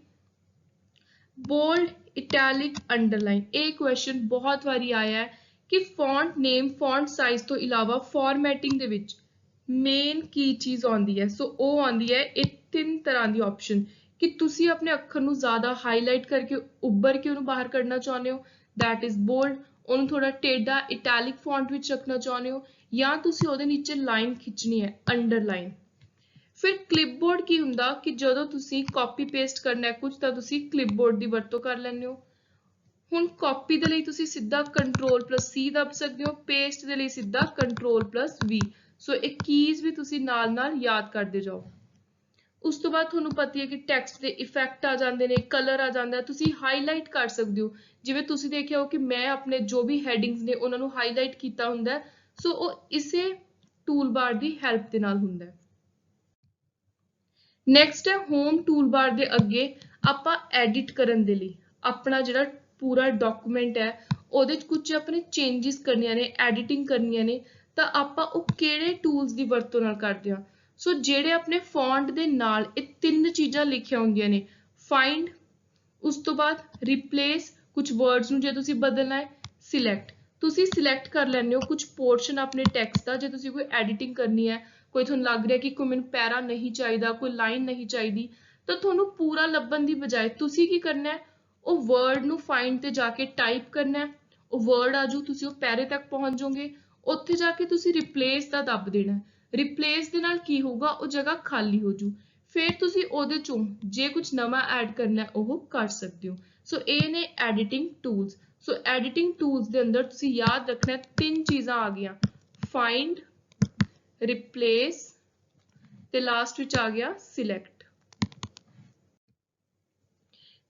बोल्ड, इटैलिक, अंडरलाइन। ਇਹ ਕੁਐਸਚਨ ਬਹੁਤ ਵਾਰੀ ਆਇਆ ਹੈ ਕਿ ਫੌਂਟ ਨੇਮ ਫੌਂਟ ਸਾਈਜ਼ ਤੋਂ ਇਲਾਵਾ ਫਾਰਮੈਟਿੰਗ ਦੇ ਵਿੱਚ ਮੇਨ ਕੀ ਚੀਜ਼ ਆਉਂਦੀ ਹੈ। ਸੋ ਉਹ ਆਉਂਦੀ ਹੈ ਇਹ 3 ਤਰ੍ਹਾਂ ਦੀ ਆਪਸ਼ਨ, ਕਿ ਤੁਸੀਂ ਆਪਣੇ ਅੱਖਰ ਨੂੰ ਜ਼ਿਆਦਾ ਹਾਈਲਾਈਟ ਕਰਕੇ ਉੱਭਰ ਕੇ ਉਹਨੂੰ ਬਾਹਰ ਕੱਢਣਾ ਚਾਹੁੰਦੇ ਹੋ, ਦੈਟ ਇਜ਼ ਬੋਲਡ। ਉਹਨੂੰ ਥੋੜਾ ਟੇਢਾ ਇਟੈਲਿਕ ਫੌਂਟ ਵਿੱਚ ਰੱਖਣਾ ਚਾਹੁੰਦੇ ਹੋ, ਜਾਂ ਤੁਸੀਂ ਉਹਦੇ ਨੀਚੇ ਲਾਈਨ ਖਿੱਚਣੀ ਹੈ ਅੰਡਰਲਾਈਨ। ਫਿਰ ਕਲਿੱਪਬੋਰਡ ਕੀ ਹੁੰਦਾ ਕਿ ਜਦੋਂ ਤੁਸੀਂ ਕਾਪੀ ਪੇਸਟ ਕਰਨਾ ਹੈ ਕੁਝ ਤਾਂ ਤੁਸੀਂ ਕਲਿੱਪਬੋਰਡ ਦੀ ਵਰਤੋਂ ਕਰ ਲੈਂਦੇ ਹੋ। ਹੁਣ ਕਾਪੀ ਦੇ ਲਈ ਤੁਸੀਂ ਸਿੱਧਾ Ctrl+C ਦੱਬ ਸਕਦੇ ਹੋ, ਪੇਸਟ ਦੇ ਲਈ ਸਿੱਧਾ Ctrl+V। ਸੋ ਇਹ ਕੀਜ਼ ਵੀ ਤੁਸੀਂ ਨਾਲ-ਨਾਲ ਯਾਦ ਕਰਦੇ ਜਾਓ। ਉਸ ਤੋਂ ਬਾਅਦ ਤੁਹਾਨੂੰ ਪਤਾ ਹੈ ਕਿ ਟੈਕਸਟ ਦੇ ਇਫੈਕਟ ਆ ਜਾਂਦੇ ਨੇ, ਕਲਰ ਆ ਜਾਂਦਾ, ਤੁਸੀਂ ਹਾਈਲਾਈਟ ਕਰ ਸਕਦੇ ਹੋ। ਜਿਵੇਂ ਤੁਸੀਂ ਦੇਖਿਆ ਹੋ ਕਿ ਮੈਂ ਆਪਣੇ ਜੋ ਵੀ ਹੈਡਿੰਗਸ ਨੇ ਉਹਨਾਂ ਨੂੰ ਹਾਈਲਾਈਟ ਕੀਤਾ ਹੁੰਦਾ, ਸੋ ਉਹ ਇਸੇ ਟੂਲ ਬਾਰ ਦੀ ਹੈਲਪ ਦੇ ਨਾਲ ਹੁੰਦਾ ਹੈ। ਨੈਕਸਟ ਹੈ ਹੋਮ ਟੂਲ ਬਾਰ ਦੇ ਅੱਗੇ ਆਪਾਂ ਐਡਿਟ ਕਰਨ ਦੇ ਲਈ ਆਪਣਾ ਜਿਹੜਾ ਪੂਰਾ ਡਾਕੂਮੈਂਟ ਹੈ ਉਹਦੇ 'ਚ ਕੁਝ ਆਪਣੇ ਚੇਂਜਸ ਕਰਨੀਆਂ ਨੇ, ਐਡੀਟਿੰਗ ਕਰਨੀਆਂ ਨੇ, ਤਾਂ ਆਪਾਂ ਉਹ ਕਿਹੜੇ ਟੂਲਸ ਦੀ ਵਰਤੋਂ ਨਾਲ ਕਰਦੇ ਹਾਂ। ਸੋ ਜਿਹੜੇ ਆਪਣੇ ਫੌਂਟ ਦੇ ਨਾਲ ਇਹ ਤਿੰਨ ਚੀਜ਼ਾਂ ਲਿਖੀਆਂ ਹੁੰਦੀਆਂ ਨੇ, ਫਾਈਂਡ, ਉਸ ਤੋਂ ਬਾਅਦ ਰਿਪਲੇਸ, ਕੁਝ ਵਰਡਸ ਨੂੰ ਜੇ ਤੁਸੀਂ ਬਦਲਣਾ ਹੈ, ਸਿਲੈਕਟ। ਤੁਸੀਂ ਸਿਲੈਕਟ ਕਰ ਲੈਂਦੇ ਹੋ ਕੁਝ ਪੋਰਸ਼ਨ ਆਪਣੇ ਟੈਕਸਟ ਦਾ, ਜੇ ਤੁਸੀਂ ਕੋਈ ਐਡੀਟਿੰਗ ਕਰਨੀ ਹੈ, ਕੋਈ ਤੁਹਾਨੂੰ ਲੱਗ ਰਿਹਾ ਕਿ ਕੋਈ ਮੈਨੂੰ ਪੈਰਾ ਨਹੀਂ ਚਾਹੀਦਾ, ਕੋਈ ਲਾਈਨ ਨਹੀਂ ਚਾਹੀਦੀ, ਤਾਂ ਤੁਹਾਨੂੰ ਪੂਰਾ ਲੱਭਣ ਦੀ ਬਜਾਏ ਤੁਸੀਂ ਕੀ ਕਰਨਾ ਹੈ, ਉਹ ਵਰਡ ਨੂੰ ਫਾਈਂਡ ਤੇ ਜਾ ਕੇ ਟਾਈਪ ਕਰਨਾ ਹੈ, ਉਹ ਵਰਡ ਆਜੂ, ਤੁਸੀਂ ਉਹ ਪੈਰੇ ਤੱਕ ਪਹੁੰਚ ਜਾਓਗੇ, ਉੱਥੇ ਜਾ ਕੇ ਤੁਸੀਂ ਰਿਪਲੇਸ ਦਾ ਦੱਬ ਦੇਣਾ। ਰਿਪਲੇਸ ਦੇ ਨਾਲ ਕੀ ਹੋਊਗਾ, ਉਹ ਜਗ੍ਹਾ ਖਾਲੀ ਹੋ ਜੂ, ਫਿਰ ਤੁਸੀਂ ਉਹਦੇ ਚੋਂ ਜੇ ਕੁਝ ਨਵਾਂ ਐਡ ਕਰਨਾ ਉਹ ਕਰ ਸਕਦੇ ਹੋ। ਸੋ ਇਹ ਨੇ ਐਡੀਟਿੰਗ ਟੂਲਸ। ਸੋ ਐਡੀਟਿੰਗ ਟੂਲਸ ਦੇ ਅੰਦਰ ਤੁਸੀਂ ਯਾਦ ਰੱਖਣਾ ਤਿੰਨ ਚੀਜ਼ਾਂ ਆ ਗਈਆਂ, ਫਾਈਂਡ, ਰਿਪਲੇਸ ਤੇ ਲਾਸਟ ਵਿੱਚ ਆ ਗਿਆ ਸਿਲੈਕਟ।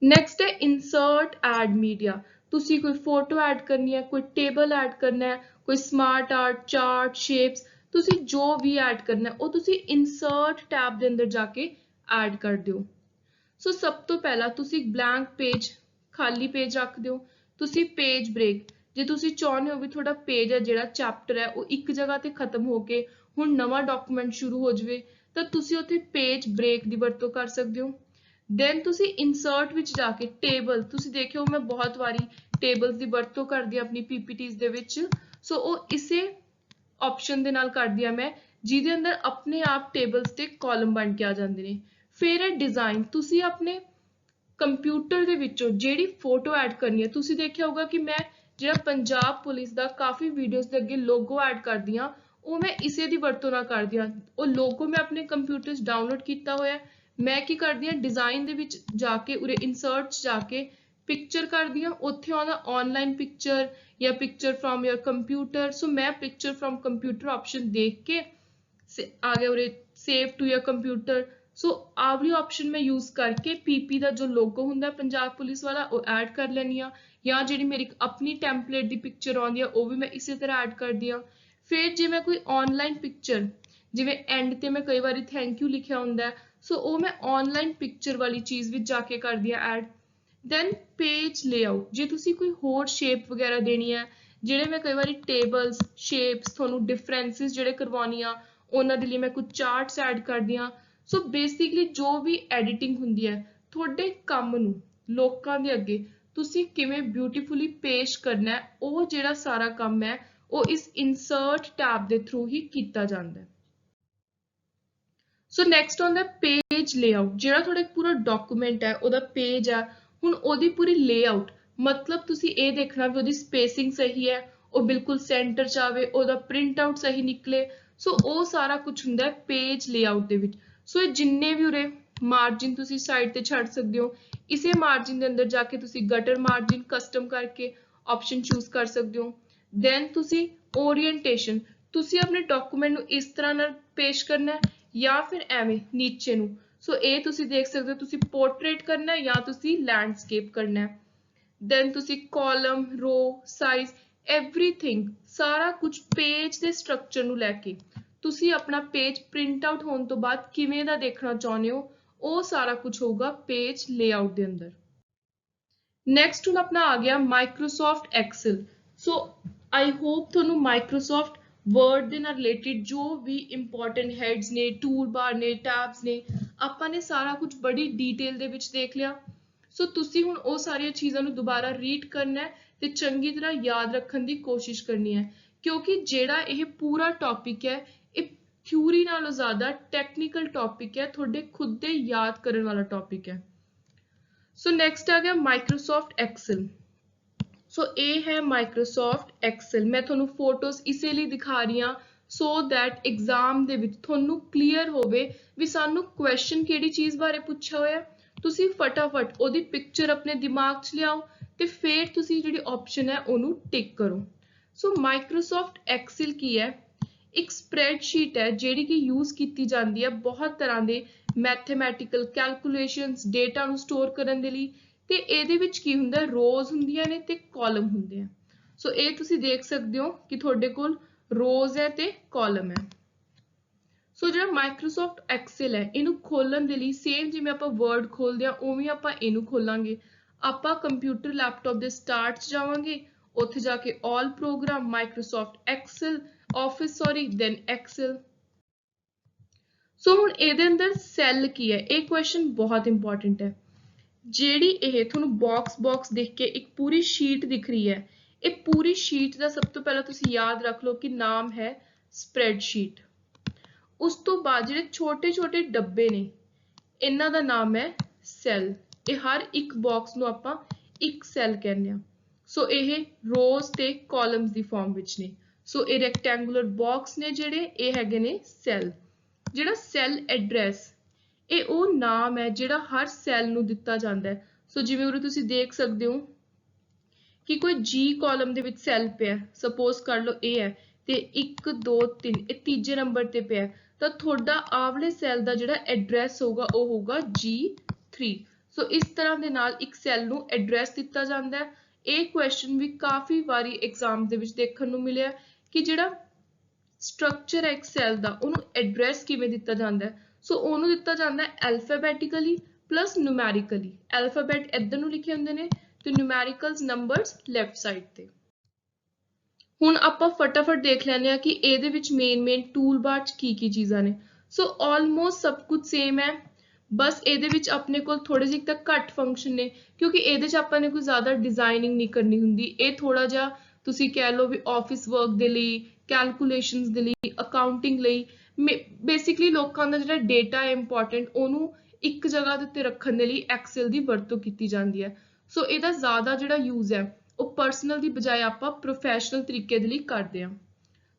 ਨੈਕਸਟ ਹੈ ਇਨਸਰਟ ਐਡ ਮੀਡੀਆ। ਤੁਸੀਂ ਕੋਈ ਫੋਟੋ ਐਡ ਕਰਨੀ ਹੈ, ਕੋਈ ਟੇਬਲ ਐਡ ਕਰਨਾ ਹੈ, ਕੋਈ ਸਮਾਰਟ ਆਰਟ, ਚਾਰਟ, ਸ਼ੇਪਸ, ਤੁਸੀਂ ਜੋ ਵੀ ਐਡ ਕਰਨਾ ਉਹ ਤੁਸੀਂ ਇਨਸਰਟ ਟੈਬ ਦੇ ਅੰਦਰ ਜਾ ਕੇ ਐਡ ਕਰ ਦਿਓ। ਸੋ ਸਭ ਤੋਂ ਪਹਿਲਾਂ ਤੁਸੀਂ ਬਲੈਂਕ ਪੇਜ, ਖਾਲੀ ਪੇਜ ਰੱਖ ਦਿਓ। ਤੁਸੀਂ ਪੇਜ ਬ੍ਰੇਕ, ਜੇ ਤੁਸੀਂ ਚਾਹੁੰਦੇ ਹੋ ਵੀ ਤੁਹਾਡਾ ਪੇਜ ਹੈ ਜਿਹੜਾ ਚੈਪਟਰ ਹੈ ਉਹ ਇੱਕ ਜਗ੍ਹਾ ਤੇ ਖਤਮ ਹੋ ਕੇ ਹੁਣ ਨਵਾਂ ਡਾਕੂਮੈਂਟ ਸ਼ੁਰੂ ਹੋ ਜਾਵੇ, ਤਾਂ ਤੁਸੀਂ ਉੱਥੇ ਪੇਜ ਬ੍ਰੇਕ ਦੀ ਵਰਤੋਂ ਕਰ ਸਕਦੇ ਹੋ। ਦੈਨ ਤੁਸੀਂ ਇਨਸਰਟ ਵਿੱਚ ਜਾ ਕੇ ਟੇਬਲ, ਤੁਸੀਂ ਦੇਖਿਓ ਮੈਂ ਬਹੁਤ ਵਾਰੀ ਟੇਬਲਸ ਦੀ ਵਰਤੋਂ ਕਰਦੀ ਹਾਂ ਆਪਣੀ ਪੀਪੀਟੀਜ਼ ਦੇ ਵਿੱਚ। ਸੋ ਉਹ ਇਸੇ ਆਪਸ਼ਨ ਦੇ ਨਾਲ ਕਰਦੀ ਹਾਂ ਮੈਂ, ਜਿਹਦੇ ਅੰਦਰ ਆਪਣੇ ਆਪ ਟੇਬਲਸ ਤੇ ਕਾਲਮ ਬਣ ਕੇ ਆ ਜਾਂਦੇ ਨੇ। ਫਿਰ ਹੈ ਡਿਜ਼ਾਈਨ, ਤੁਸੀਂ ਆਪਣੇ ਕੰਪਿਊਟਰ ਦੇ ਵਿੱਚੋਂ ਜਿਹੜੀ ਫੋਟੋ ਐਡ ਕਰਨੀ ਹੈ, ਤੁਸੀਂ ਦੇਖਿਆ ਹੋਊਗਾ ਕਿ ਮੈਂ ਜਿਹੜਾ ਪੰਜਾਬ ਪੁਲਿਸ ਦਾ ਕਾਫੀ ਵੀਡੀਓਜ਼ ਦੇ ਅੱਗੇ ਲੋਗੋ ਐਡ ਕਰਦੀ ਹਾਂ, ਉਹ ਮੈਂ ਇਸੇ ਦੀ ਵਰਤੋਂ ਨਾਲ ਕਰਦੀ ਹਾਂ। ਉਹ ਲੋਗੋ ਮੈਂ ਆਪਣੇ ਕੰਪਿਊਟਰ 'ਚ ਡਾਊਨਲੋਡ ਕੀਤਾ ਹੋਇਆ। ਮੈਂ ਕੀ ਕਰਦੀ ਹਾਂ, ਡਿਜ਼ਾਈਨ ਦੇ ਵਿੱਚ ਜਾ ਕੇ ਉਰੇ ਇਨਸਰਟ 'ਚ ਜਾ ਕੇ ਪਿਕਚਰ ਕਰਦੀ ਹਾਂ, ਉੱਥੇ ਆਉਂਦਾ ਆਨਲਾਈਨ ਪਿਕਚਰ ਜਾਂ ਪਿਕਚਰ ਫਰੋਮ ਯਰ ਕੰਪਿਊਟਰ। ਸੋ ਮੈਂ ਪਿਕਚਰ ਫਰੋਮ ਕੰਪਿਊਟਰ ਆਪਸ਼ਨ ਦੇਖ ਕੇ ਆ ਗਿਆ ਉਰੇ ਸੇਵ ਟੂ ਯਰ ਕੰਪਿਊਟਰ। ਸੋ ਆਹ ਵਾਲੀ ਆਪਸ਼ਨ ਮੈਂ ਯੂਜ਼ ਕਰਕੇ ਪੀਪੀ ਦਾ ਜੋ ਲੋਗੋ ਹੁੰਦਾ ਪੰਜਾਬ ਪੁਲਿਸ ਵਾਲਾ ਉਹ ਐਡ ਕਰ ਲੈਂਦੀ ਹਾਂ, ਜਾਂ ਜਿਹੜੀ ਮੇਰੀ ਆਪਣੀ ਟੈਂਪਲੇਟ ਦੀ ਪਿਕਚਰ ਆਉਂਦੀ ਆ ਉਹ ਵੀ ਮੈਂ ਇਸੇ ਤਰ੍ਹਾਂ ਐਡ ਕਰਦੀ ਹਾਂ। ਫਿਰ ਜੇ ਮੈਂ ਕੋਈ ਆਨਲਾਈਨ ਪਿਕਚਰ, ਜਿਵੇਂ ਐਂਡ ਤੇ ਮੈਂ ਕਈ ਵਾਰੀ ਥੈਂਕ ਯੂ ਲਿਖਿਆ ਹੁੰਦਾ, ਸੋ ਉਹ ਮੈਂ ਆਨਲਾਈਨ ਪਿਕਚਰ ਵਾਲੀ ਚੀਜ਼ ਵਿੱਚ ਜਾ ਕੇ ਕਰਦੀ ਹਾਂ ਐਡ। ਦੈਨ ਪੇਜ ਲੇਆਊਟ, ਜੇ ਤੁਸੀਂ ਕੋਈ ਹੋਰ ਸ਼ੇਪ ਵਗੈਰਾ ਦੇਣੀ ਹੈ, ਜਿਹੜੇ ਮੈਂ ਕਈ ਵਾਰੀ ਟੇਬਲਸ, ਸ਼ੇਪਸ ਤੁਹਾਨੂੰ ਡਿਫਰੈਂਸਿਸ ਜਿਹੜੇ ਕਰਵਾਉਣੀ ਆ ਉਹਨਾਂ ਦੇ ਲਈ ਮੈਂ ਕੁਝ ਚਾਰਟਸ ਐਡ ਕਰਦੀ ਹਾਂ। ਸੋ ਬੇਸਿਕਲੀ ਜੋ ਵੀ ਐਡੀਟਿੰਗ ਹੁੰਦੀ ਹੈ, ਤੁਹਾਡੇ ਕੰਮ ਨੂੰ ਲੋਕਾਂ ਦੇ ਅੱਗੇ ਤੁਸੀਂ ਕਿਵੇਂ ਬਿਊਟੀਫੁਲੀ ਪੇਸ਼ ਕਰਨਾ ਹੈ, ਉਹ ਜਿਹੜਾ ਸਾਰਾ ਕੰਮ ਹੈ ਉਹ ਇਸ ਇਨਸਰਟ ਟੈਬ ਦੇ ਥਰੂ ਹੀ ਕੀਤਾ ਜਾਂਦਾ ਹੈ। ਸੋ ਨੈਕਸਟ ਆਉਂਦਾ ਪੇਜ ਲੇਆਊਟ, ਜਿਹੜਾ ਤੁਹਾਡਾ ਪੂਰਾ ਡਾਕੂਮੈਂਟ ਹੈ, ਉਹਦਾ ਪੇਜ ਹੈ, ਹੁਣ ਉਹਦੀ ਪੂਰੀ ਲੇਆਊਟ, ਮਤਲਬ ਤੁਸੀਂ ਇਹ ਦੇਖਣਾ ਵੀ ਉਹਦੀ ਸਪੇਸਿੰਗ ਸਹੀ ਹੈ, ਉਹ ਬਿਲਕੁਲ ਸੈਂਟਰ 'ਚ ਆਵੇ, ਉਹਦਾ ਪ੍ਰਿੰਟ ਆਊਟ ਸਹੀ ਨਿਕਲੇ। ਸੋ ਉਹ ਸਾਰਾ ਕੁਝ ਹੁੰਦਾ ਹੈ ਪੇਜ ਲੇਆਊਟ ਦੇ ਵਿੱਚ। ਸੋ ਇਹ ਜਿੰਨੇ ਵੀ ਉਰੇ ਮਾਰਜਿਨ ਤੁਸੀਂ ਸਾਈਡ ਤੇ ਛੱਡ ਸਕਦੇ ਹੋ, ਇਸੇ ਮਾਰਜਿਨ ਦੇ ਅੰਦਰ ਜਾ ਕੇ ਤੁਸੀਂ ਗਟਰ ਮਾਰਜਿਨ ਕਸਟਮ ਕਰਕੇ ਆਪਸ਼ਨ ਚੂਜ਼ ਕਰ ਸਕਦੇ ਹੋ। ਦੈਨ ਤੁਸੀਂ ਓਰੀਐਂਟੇਸ਼ਨ, ਤੁਸੀਂ ਆਪਣੇ ਡਾਕੂਮੈਂਟ ਨੂੰ ਇਸ ਤਰ੍ਹਾਂ ਨਾਲ ਪੇਸ਼ ਕਰਨਾ ਹੈ ਜਾਂ ਫਿਰ ਐਵੇਂ ਨੀਚੇ ਨੂੰ। ਸੋ ਇਹ ਤੁਸੀਂ ਦੇਖ ਸਕਦੇ ਹੋ, ਤੁਸੀਂ ਪੋਰਟਰੇਟ ਕਰਨਾ ਹੈ ਜਾਂ ਤੁਸੀਂ ਲੈਂਡਸਕੇਪ ਕਰਨਾ ਹੈ। ਦੈਨ ਤੁਸੀਂ ਕਾਲਮ, ਰੋ, ਸਾਈਜ਼, ਐਵਰੀਥਿੰਗ, ਸਾਰਾ ਕੁਝ ਪੇਜ ਦੇ ਸਟਰਕਚਰ ਨੂੰ ਲੈ ਕੇ ਤੁਸੀਂ ਆਪਣਾ ਪੇਜ ਪ੍ਰਿੰਟ ਆਊਟ ਹੋਣ ਤੋਂ ਬਾਅਦ ਕਿਵੇਂ ਦਾ ਦੇਖਣਾ ਚਾਹੁੰਦੇ ਹੋ, ਉਹ ਸਾਰਾ ਕੁਝ ਹੋਊਗਾ ਪੇਜ ਲੇਆਊਟ ਦੇ ਅੰਦਰ। ਨੈਕਸਟ ਹੁਣ ਆਪਣਾ ਆ ਗਿਆ Microsoft Excel. So I hope ਤੁਹਾਨੂੰ ਮਾਈਕਰੋਸਾਫਟ ਵਰਡ ਦੇ ਨਾਲ ਰਿਲੇਟਿਡ ਜੋ ਵੀ ਇੰਪੋਰਟੈਂਟ ਹੈਡਸ ਨੇ, ਟੂਲ ਬਾਰ ਨੇ, ਟੈਬਸ ਨੇ, ਆਪਾਂ ਨੇ ਸਾਰਾ ਕੁਝ ਬੜੀ ਡੀਟੇਲ ਦੇ ਵਿੱਚ ਦੇਖ ਲਿਆ। ਸੋ ਤੁਸੀਂ ਹੁਣ ਉਹ ਸਾਰੀਆਂ ਚੀਜ਼ਾਂ ਨੂੰ ਦੁਬਾਰਾ ਰੀਡ ਕਰਨਾ ਹੈ ਤੇ ਚੰਗੀ ਤਰ੍ਹਾਂ ਯਾਦ ਰੱਖਣ ਦੀ ਕੋਸ਼ਿਸ਼ ਕਰਨੀ ਹੈ, ਕਿਉਂਕਿ ਜਿਹੜਾ ਇਹ ਪੂਰਾ ਟੌਪਿਕ ਹੈ ਇਹ ਥਿਊਰੀ ਨਾਲੋਂ ਜ਼ਿਆਦਾ ਟੈਕਨੀਕਲ ਟੌਪਿਕ ਹੈ, ਤੁਹਾਡੇ ਖੁਦ ਦੇ ਯਾਦ ਕਰਨ ਵਾਲਾ ਟੌਪਿਕ ਹੈ। ਸੋ ਨੈਕਸਟ ਆ ਗਿਆ ਮਾਈਕਰੋਸਾਫਟ ਐਕਸਲ। ਸੋ ਇਹ ਹੈ ਮਾਈਕਰੋਸਾਫਟ ਐਕਸਲ। ਮੈਂ ਤੁਹਾਨੂੰ ਫੋਟੋਜ਼ ਇਸੇ ਲਈ ਦਿਖਾ ਰਹੀ ਹਾਂ ਸੋ ਦੈਟ ਐਗਜ਼ਾਮ ਦੇ ਵਿੱਚ ਤੁਹਾਨੂੰ ਕਲੀਅਰ ਹੋਵੇ ਵੀ ਸਾਨੂੰ ਕੁਐਸਚਨ ਕਿਹੜੀ ਚੀਜ਼ ਬਾਰੇ ਪੁੱਛਿਆ ਹੋਇਆ, ਤੁਸੀਂ ਫਟਾਫਟ ਉਹਦੀ ਪਿਕਚਰ ਆਪਣੇ ਦਿਮਾਗ 'ਚ ਲਿਆਓ ਤੇ ਫਿਰ ਤੁਸੀਂ ਜਿਹੜੀ ਆਪਸ਼ਨ ਹੈ ਉਹਨੂੰ ਟਿਕ ਕਰੋ। ਸੋ ਮਾਈਕਰੋਸਾਫਟ ਐਕਸਲ ਕੀ ਹੈ, ਇੱਕ ਸਪਰੈਡਸ਼ੀਟ ਹੈ ਜਿਹੜੀ ਕਿ ਯੂਜ਼ ਕੀਤੀ ਜਾਂਦੀ ਹੈ ਬਹੁਤ ਤਰ੍ਹਾਂ ਦੇ ਮੈਥਮੈਟੀਕਲ ਕੈਲਕੂਲੇਸ਼ਨਸ, ਡੇਟਾ ਨੂੰ ਸਟੋਰ ਕਰਨ ਦੇ ਲਈ। ਤੇ ਇਹਦੇ ਵਿੱਚ ਕੀ ਹੁੰਦਾ, ਰੋਜ਼ ਹੁੰਦੀਆਂ ਨੇ ਤੇ ਕਾਲਮ ਹੁੰਦੇ ਆ। ਸੋ ਇਹ ਤੁਸੀਂ ਦੇਖ ਸਕਦੇ ਹੋ ਕਿ ਤੁਹਾਡੇ ਕੋਲ ਰੋਜ਼ ਹੈ ਤੇ ਕਾਲਮ ਹੈ। ਸੋ ਜਿਹੜਾ ਮਾਈਕਰੋਸਾਫਟ ਐਕਸਲ ਹੈ ਇਹਨੂੰ ਖੋਲਣ ਦੇ ਲਈ ਸੇਮ ਜਿਵੇਂ ਆਪਾਂ ਵਰਡ ਖੋਲਦੇ ਆ ਉਵੇਂ ਆਪਾਂ ਇਹਨੂੰ ਖੋਲਾਂਗੇ। ਆਪਾਂ ਕੰਪਿਊਟਰ ਲੈਪਟਾਪ ਦੇ ਸਟਾਰਟ 'ਚ ਜਾਵਾਂਗੇ, ਉੱਥੇ ਜਾ ਕੇ all program Microsoft Excel office then Excel. So ਹੁਣ ਇਹਦੇ ਅੰਦਰ ਸੈੱਲ ਕੀ ਹੈ, ਇਹ ਕੁਐਸਚਨ ਬਹੁਤ ਇੰਪੋਰਟੈਂਟ ਹੈ। ਜਿਹੜੀ ਇਹ ਤੁਹਾਨੂੰ ਬਾਕਸ ਦੇਖ ਕੇ ਇੱਕ ਪੂਰੀ ਸ਼ੀਟ ਦਿਖ ਰਹੀ ਹੈ, ਇਹ ਪੂਰੀ ਸ਼ੀਟ ਦਾ ਸਭ ਤੋਂ ਪਹਿਲਾਂ ਤੁਸੀਂ ਯਾਦ ਰੱਖ ਲਓ ਕਿ ਨਾਮ ਹੈ ਸਪਰੈਡਸ਼ੀਟ। ਉਸ ਤੋਂ ਬਾਅਦ ਜਿਹੜੇ ਛੋਟੇ ਛੋਟੇ ਡੱਬੇ ਨੇ ਇਹਨਾਂ ਦਾ ਨਾਮ ਹੈ ਸੈੱਲ। ਇਹ ਹਰ ਇੱਕ ਬਾਕਸ ਨੂੰ ਆਪਾਂ ਇੱਕ ਸੈੱਲ ਕਹਿੰਦੇ ਆ। ਸੋ ਇਹ ਰੋਜ਼ ਤੇ ਕਾਲਮਸ ਦੀ ਫਾਰਮ ਵਿੱਚ ਨੇ। ਸੋ ਇਹ ਰੈਕਟੈਂਗੂਲਰ ਬਾਕਸ ਨੇ ਜਿਹੜੇ, ਇਹ ਹੈਗੇ ਨੇ ਸੈੱਲ। ਜਿਹੜਾ ਸੈੱਲ ਐਡਰੈਸ, ਇਹ ਉਹ ਨਾਮ ਹੈ ਜਿਹੜਾ ਹਰ ਸੈੱਲ ਨੂੰ ਦਿੱਤਾ ਜਾਂਦਾ ਹੈ। ਸੋ ਜਿਵੇਂ ਉਰੇ ਤੁਸੀਂ ਦੇਖ ਸਕਦੇ ਹੋ ਕਿ ਕੋਈ G ਕਾਲਮ ਦੇ ਵਿੱਚ ਸੈੱਲ ਪਿਆ, ਸਪੋਜ਼ ਕਰ ਲਓ ਇਹ ਹੈ ਤੇ 1 2 3 ਇਹ ਤੀਜੇ ਨੰਬਰ ਤੇ ਪਿਆ, ਤਾਂ ਤੁਹਾਡਾ ਆਵਲੇ ਸੈੱਲ ਦਾ ਜਿਹੜਾ ਐਡਰੈਸ ਹੋਊਗਾ ਉਹ ਹੋਊਗਾ G3। ਸੋ ਇਸ ਤਰ੍ਹਾਂ ਦੇ ਨਾਲ ਇੱਕ ਸੈੱਲ ਨੂੰ ਐਡਰੈਸ ਦਿੱਤਾ ਜਾਂਦਾ ਹੈ। ਇਹ ਕੁਐਸਚਨ ਵੀ ਕਾਫੀ ਵਾਰੀ ਐਗਜ਼ਾਮ ਦੇ ਵਿੱਚ ਦੇਖਣ ਨੂੰ ਮਿਲਿਆ ਕਿ ਜਿਹੜਾ ਸਟਰਕਚਰ ਹੈ ਇੱਕ ਸੈੱਲ ਦਾ ਉਹਨੂੰ ਐਡਰੈਸ ਕਿਵੇਂ ਦਿੱਤਾ ਜਾਂਦਾ ਹੈ। ਸੋ ਉਹਨੂੰ ਦਿੱਤਾ ਜਾਂਦਾ ਹੈ ਐਲਫਾਬੈਟਿਕਲੀ ਪਲੱਸ ਨਿਊਮੈਰਿਕਲੀ। ਐਲਫਾਬੈਟ ਇੱਧਰ ਨੂੰ ਲਿਖੇ ਹੁੰਦੇ ਨੇ ਤੇ ਨਿਊਮੈਰਿਕਲਸ ਨੰਬਰਸ ਲੈਫਟ ਸਾਈਡ ਤੇ। ਹੁਣ ਆਪਾਂ ਫਟਾਫਟ ਦੇਖ ਲੈਂਦੇ ਆ ਕਿ ਇਹਦੇ ਵਿੱਚ ਮੇਨ ਟੂਲ ਬਾਰ 'ਚ ਕੀ ਚੀਜ਼ਾਂ ਨੇ। ਸੋ ਆਲਮੋਸਟ ਸਭ ਕੁਝ ਸੇਮ ਹੈ, ਬਸ ਇਹਦੇ ਵਿੱਚ ਆਪਣੇ ਕੋਲ ਥੋੜੇ ਜਿਹੇ ਤਾਂ ਘੱਟ ਫੰਕਸ਼ਨ ਨੇ ਕਿਉਂਕਿ ਇਹਦੇ 'ਚ ਆਪਾਂ ਨੇ ਕੋਈ ਜ਼ਿਆਦਾ ਡਿਜ਼ਾਈਨਿੰਗ ਨਹੀਂ ਕਰਨੀ ਹੁੰਦੀ। ਇਹ ਥੋੜਾ ਜਿਹਾ ਤੁਸੀਂ ਕਹਿ ਲਓ ਵੀ ਆਫਿਸ ਵਰਕ ਦੇ ਲਈ, ਕੈਲਕੂਲੇਸ਼ਨਸ ਦੇ ਲਈ, ਅਕਾਊਂਟਿੰਗ ਲਈ, ਬੇਸਿਕਲੀ ਲੋਕਾਂ ਦਾ ਜਿਹੜਾ ਡੇਟਾ ਹੈ ਇੰਪੋਰਟੈਂਟ ਉਹਨੂੰ ਇੱਕ ਜਗ੍ਹਾ ਦੇ ਉੱਤੇ ਰੱਖਣ ਦੇ ਲਈ ਐਕਸਲ ਦੀ ਵਰਤੋਂ ਕੀਤੀ ਜਾਂਦੀ ਹੈ। ਸੋ ਇਹਦਾ ਜ਼ਿਆਦਾ ਜਿਹੜਾ ਯੂਜ਼ ਹੈ ਉਹ ਪਰਸਨਲ ਦੀ ਬਜਾਏ ਆਪਾਂ ਪ੍ਰੋਫੈਸ਼ਨਲ ਤਰੀਕੇ ਦੇ ਲਈ ਕਰਦੇ ਹਾਂ।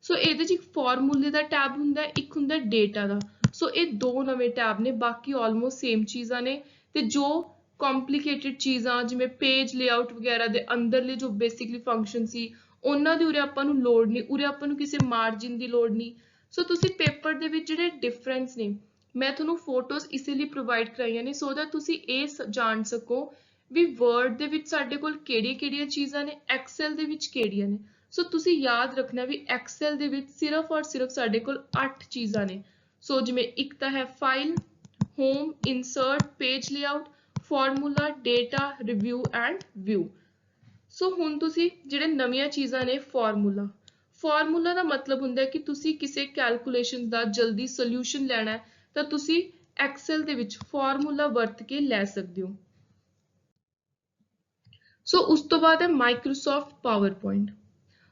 ਸੋ ਇਹਦੇ 'ਚ ਇੱਕ ਫਾਰਮੂਲੇ ਦਾ ਟੈਬ ਹੁੰਦਾ, ਇੱਕ ਹੁੰਦਾ ਡੇਟਾ ਦਾ। ਸੋ ਇਹ ਦੋ ਨਵੇਂ ਟੈਬ ਨੇ, ਬਾਕੀ ਆਲਮੋਸਟ ਸੇਮ ਚੀਜ਼ਾਂ ਨੇ। ਤੇ ਜੋ ਕੰਪਲੀਕੇਟਿਡ ਚੀਜ਼ਾਂ ਜਿਵੇਂ ਪੇਜ ਲੇਆਊਟ ਵਗੈਰਾ ਦੇ ਅੰਦਰਲੇ ਜੋ ਬੇਸਿਕਲੀ ਫੰਕਸ਼ਨ ਸੀ ਉਹਨਾਂ ਦੀ ਉਰੇ ਆਪਾਂ ਨੂੰ ਲੋੜ ਨਹੀਂ, ਉਰੇ ਆਪਾਂ ਨੂੰ ਕਿਸੇ ਮਾਰਜਿਨ ਦੀ ਲੋੜ ਨਹੀਂ। ਸੋ ਤੁਸੀਂ ਪੇਪਰ ਦੇ ਵਿੱਚ ਜਿਹੜੇ ਡਿਫਰੈਂਸ ਨੇ, ਮੈਂ ਤੁਹਾਨੂੰ ਫੋਟੋਜ਼ ਇਸੇ ਲਈ ਪ੍ਰੋਵਾਈਡ ਕਰਾਈਆਂ ਨੇ ਸੋ ਦੈਟ ਤੁਸੀਂ ਇਹ ਜਾਣ ਸਕੋ ਵੀ ਵਰਡ ਦੇ ਵਿੱਚ ਸਾਡੇ ਕੋਲ ਕਿਹੜੀਆਂ ਚੀਜ਼ਾਂ ਨੇ, ਐਕਸਲ ਦੇ ਵਿੱਚ ਕਿਹੜੀਆਂ ਨੇ। ਸੋ ਤੁਸੀਂ ਯਾਦ ਰੱਖਣਾ ਵੀ ਐਕਸਲ ਦੇ ਵਿੱਚ ਸਿਰਫ ਔਰ ਸਿਰਫ ਸਾਡੇ ਕੋਲ 8 ਚੀਜ਼ਾਂ ਨੇ। ਸੋ ਜਿਵੇਂ ਇੱਕ ਤਾਂ ਹੈ file, home, insert, page layout, formula, data, review and view. So ਹੁਣ ਤੁਸੀਂ ਜਿਹੜੇ ਨਵੀਆਂ ਚੀਜ਼ਾਂ ਨੇ, ਫਾਰਮੂਲਾ ਦਾ ਮਤਲਬ ਹੁੰਦਾ ਹੈ ਕਿ ਤੁਸੀਂ ਕਿਸੇ ਕੈਲਕੂਲੇਸ਼ਨ ਦਾ ਜਲਦੀ ਸੋਲਿਊਸ਼ਨ ਲੈਣਾ ਹੈ ਤਾਂ ਤੁਸੀਂ ਐਕਸਲ ਦੇ ਵਿੱਚ ਫਾਰਮੂਲਾ ਵਰਤ ਕੇ ਲੈ ਸਕਦੇ ਹੋ। ਸੋ ਉਸ ਤੋਂ ਬਾਅਦ ਹੈ ਮਾਈਕਰੋਸਾਫਟ ਪਾਵਰਪੁਆਇੰਟ।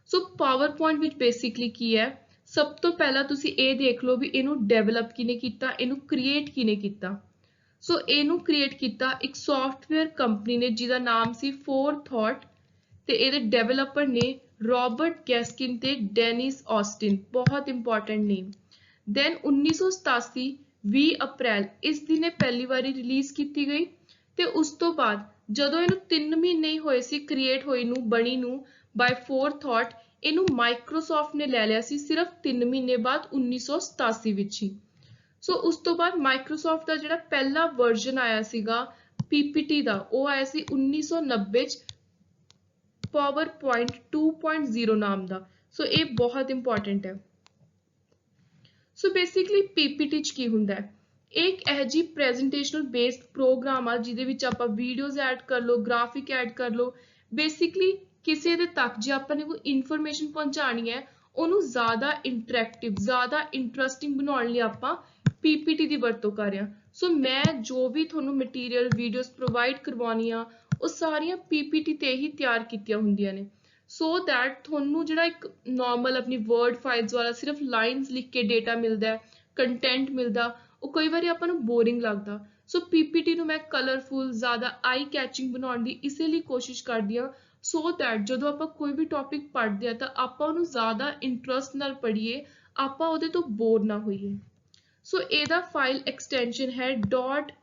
ਸੋ ਪਾਵਰਪੁਆਇੰਟ ਵਿੱਚ ਬੇਸਿਕਲੀ ਕੀ ਹੈ, ਸਭ ਤੋਂ ਪਹਿਲਾਂ ਤੁਸੀਂ ਇਹ ਦੇਖ ਲਓ ਵੀ ਇਹਨੂੰ ਡਿਵੈਲਪ ਕਿਹਨੇ ਕੀਤਾ, ਇਹਨੂੰ ਕ੍ਰੀਏਟ ਕਿਹਨੇ ਕੀਤਾ। ਸੋ ਇਹਨੂੰ ਕ੍ਰੀਏਟ ਕੀਤਾ ਇੱਕ ਸੌਫਟਵੇਅਰ ਕੰਪਨੀ ਨੇ ਜਿਹਦਾ ਨਾਮ ਸੀ ਫੋਰਥੌਟ ਤੇ ਇਹਦੇ ਡਿਵੈਲਪਰ ਨੇ ਰੌਬਰਟ ਗੈਸਕਿਨ ਤੇ ਡੈਨਿਸ ਆਸਟਿਨ, ਬਹੁਤ ਇੰਪੋਰਟੈਂਟ ਨੇਮ। ਦੈਨ 1987 20 ਅਪ੍ਰੈਲ ਇਸ ਦਿਨ ਇਹ ਪਹਿਲੀ ਵਾਰੀ ਰਿਲੀਜ਼ ਕੀਤੀ ਗਈ ਤੇ ਉਸ ਤੋਂ ਬਾਅਦ ਜਦੋਂ ਇਹਨੂੰ 3 ਮਹੀਨੇ ਹੀ ਹੋਏ ਸੀ ਕ੍ਰੀਏਟ ਹੋਈ ਨੂੰ, ਬਣੀ ਨੂੰ ਬਾਈ ਫੋਰਥੌਟ, ਇਹਨੂੰ ਮਾਈਕਰੋਸਾਫਟ ਨੇ ਲੈ ਲਿਆ ਸੀ ਸਿਰਫ 3 ਮਹੀਨੇ ਬਾਅਦ 1987 ਵਿੱਚ ਹੀ। ਸੋ ਉਸ ਤੋਂ ਬਾਅਦ ਮਾਈਕਰੋਸਾਫਟ ਦਾ ਜਿਹੜਾ ਪਹਿਲਾ ਵਰਜ਼ਨ ਆਇਆ ਸੀਗਾ PPT ਦਾ, ਉਹ ਆਇਆ ਸੀ 1990 ਚ ਪਾਵਰਪੁਆਇੰਟ 2.0 ਨਾਮ ਦਾ। ਸੋ ਇਹ ਬਹੁਤ ਇੰਪੋਰਟੈਂਟ ਹੈ। ਸੋ ਬੇਸਿਕਲੀ PPT ਚ ਕੀ ਹੁੰਦਾ ਹੈ, ਇਹ ਇੱਕ ਇਹੋ ਜਿਹੀ ਪ੍ਰੈਜੈਂਟੇਸ਼ਨਲ ਬੇਸਡ ਪ੍ਰੋਗਰਾਮ ਆ ਜਿਹਦੇ ਵਿੱਚ ਆਪਾਂ ਵੀਡੀਓਜ਼ ਐਡ ਕਰ ਲਓ, ਗ੍ਰਾਫਿਕ ਐਡ ਕਰ ਲਓ। ਬੇਸਿਕਲੀ ਕਿਸੇ ਦੇ ਤੱਕ ਜੇ ਆਪਾਂ ਨੇ ਕੋਈ ਇਨਫੋਰਮੇਸ਼ਨ ਪਹੁੰਚਾਉਣੀ ਹੈ ਉਹਨੂੰ ਜ਼ਿਆਦਾ ਇੰਟਰੈਕਟਿਵ, ਜ਼ਿਆਦਾ ਇੰਟਰਸਟਿੰਗ ਬਣਾਉਣ ਲਈ ਆਪਾਂ PPT ਦੀ ਵਰਤੋਂ ਕਰ ਰਹੇ ਹਾਂ। ਸੋ ਮੈਂ ਜੋ ਵੀ ਤੁਹਾਨੂੰ ਮਟੀਰੀਅਲ ਵੀਡੀਓਜ਼ ਪ੍ਰੋਵਾਈਡ ਕਰਵਾਉਣੀਆਂ ਉਹ ਸਾਰੀਆਂ PPT ਤੇ ਹੀ ਤਿਆਰ ਕੀਤੀਆਂ ਹੁੰਦੀਆਂ ਨੇ ਸੋ ਦੈਟ ਤੁਹਾਨੂੰ ਜਿਹੜਾ ਇੱਕ ਨੋਰਮਲ ਆਪਣੀ ਵਰਡ ਫਾਈਲਸ ਵਾਲਾ ਸਿਰਫ ਲਾਈਨਸ ਲਿਖ ਕੇ ਡੇਟਾ ਮਿਲਦਾ ਹੈ, ਕੰਟੈਂਟ ਮਿਲਦਾ, ਉਹ ਕਈ ਵਾਰੀ ਆਪਾਂ ਨੂੰ ਬੋਰਿੰਗ ਲੱਗਦਾ। ਸੋ PPT ਨੂੰ ਮੈਂ ਕਲਰਫੁਲ, ਜ਼ਿਆਦਾ ਆਈ ਕੈਚਿੰਗ ਬਣਾਉਣ ਦੀ ਇਸੇ ਲਈ ਕੋਸ਼ਿਸ਼ ਕਰਦੀ ਹਾਂ ਸੋ ਦੈਟ ਜਦੋਂ ਆਪਾਂ ਕੋਈ ਵੀ ਟੌਪਿਕ ਪੜ੍ਹਦੇ ਹਾਂ ਤਾਂ ਆਪਾਂ ਉਹਨੂੰ ਜ਼ਿਆਦਾ ਇੰਟਰਸਟ ਨਾਲ ਪੜ੍ਹੀਏ, ਆਪਾਂ ਉਹਦੇ ਤੋਂ ਬੋਰ ਨਾ ਹੋਈਏ। ਸੋ ਇਹਦਾ ਫਾਈਲ ਐਕਸਟੈਂਸ਼ਨ ਹੈ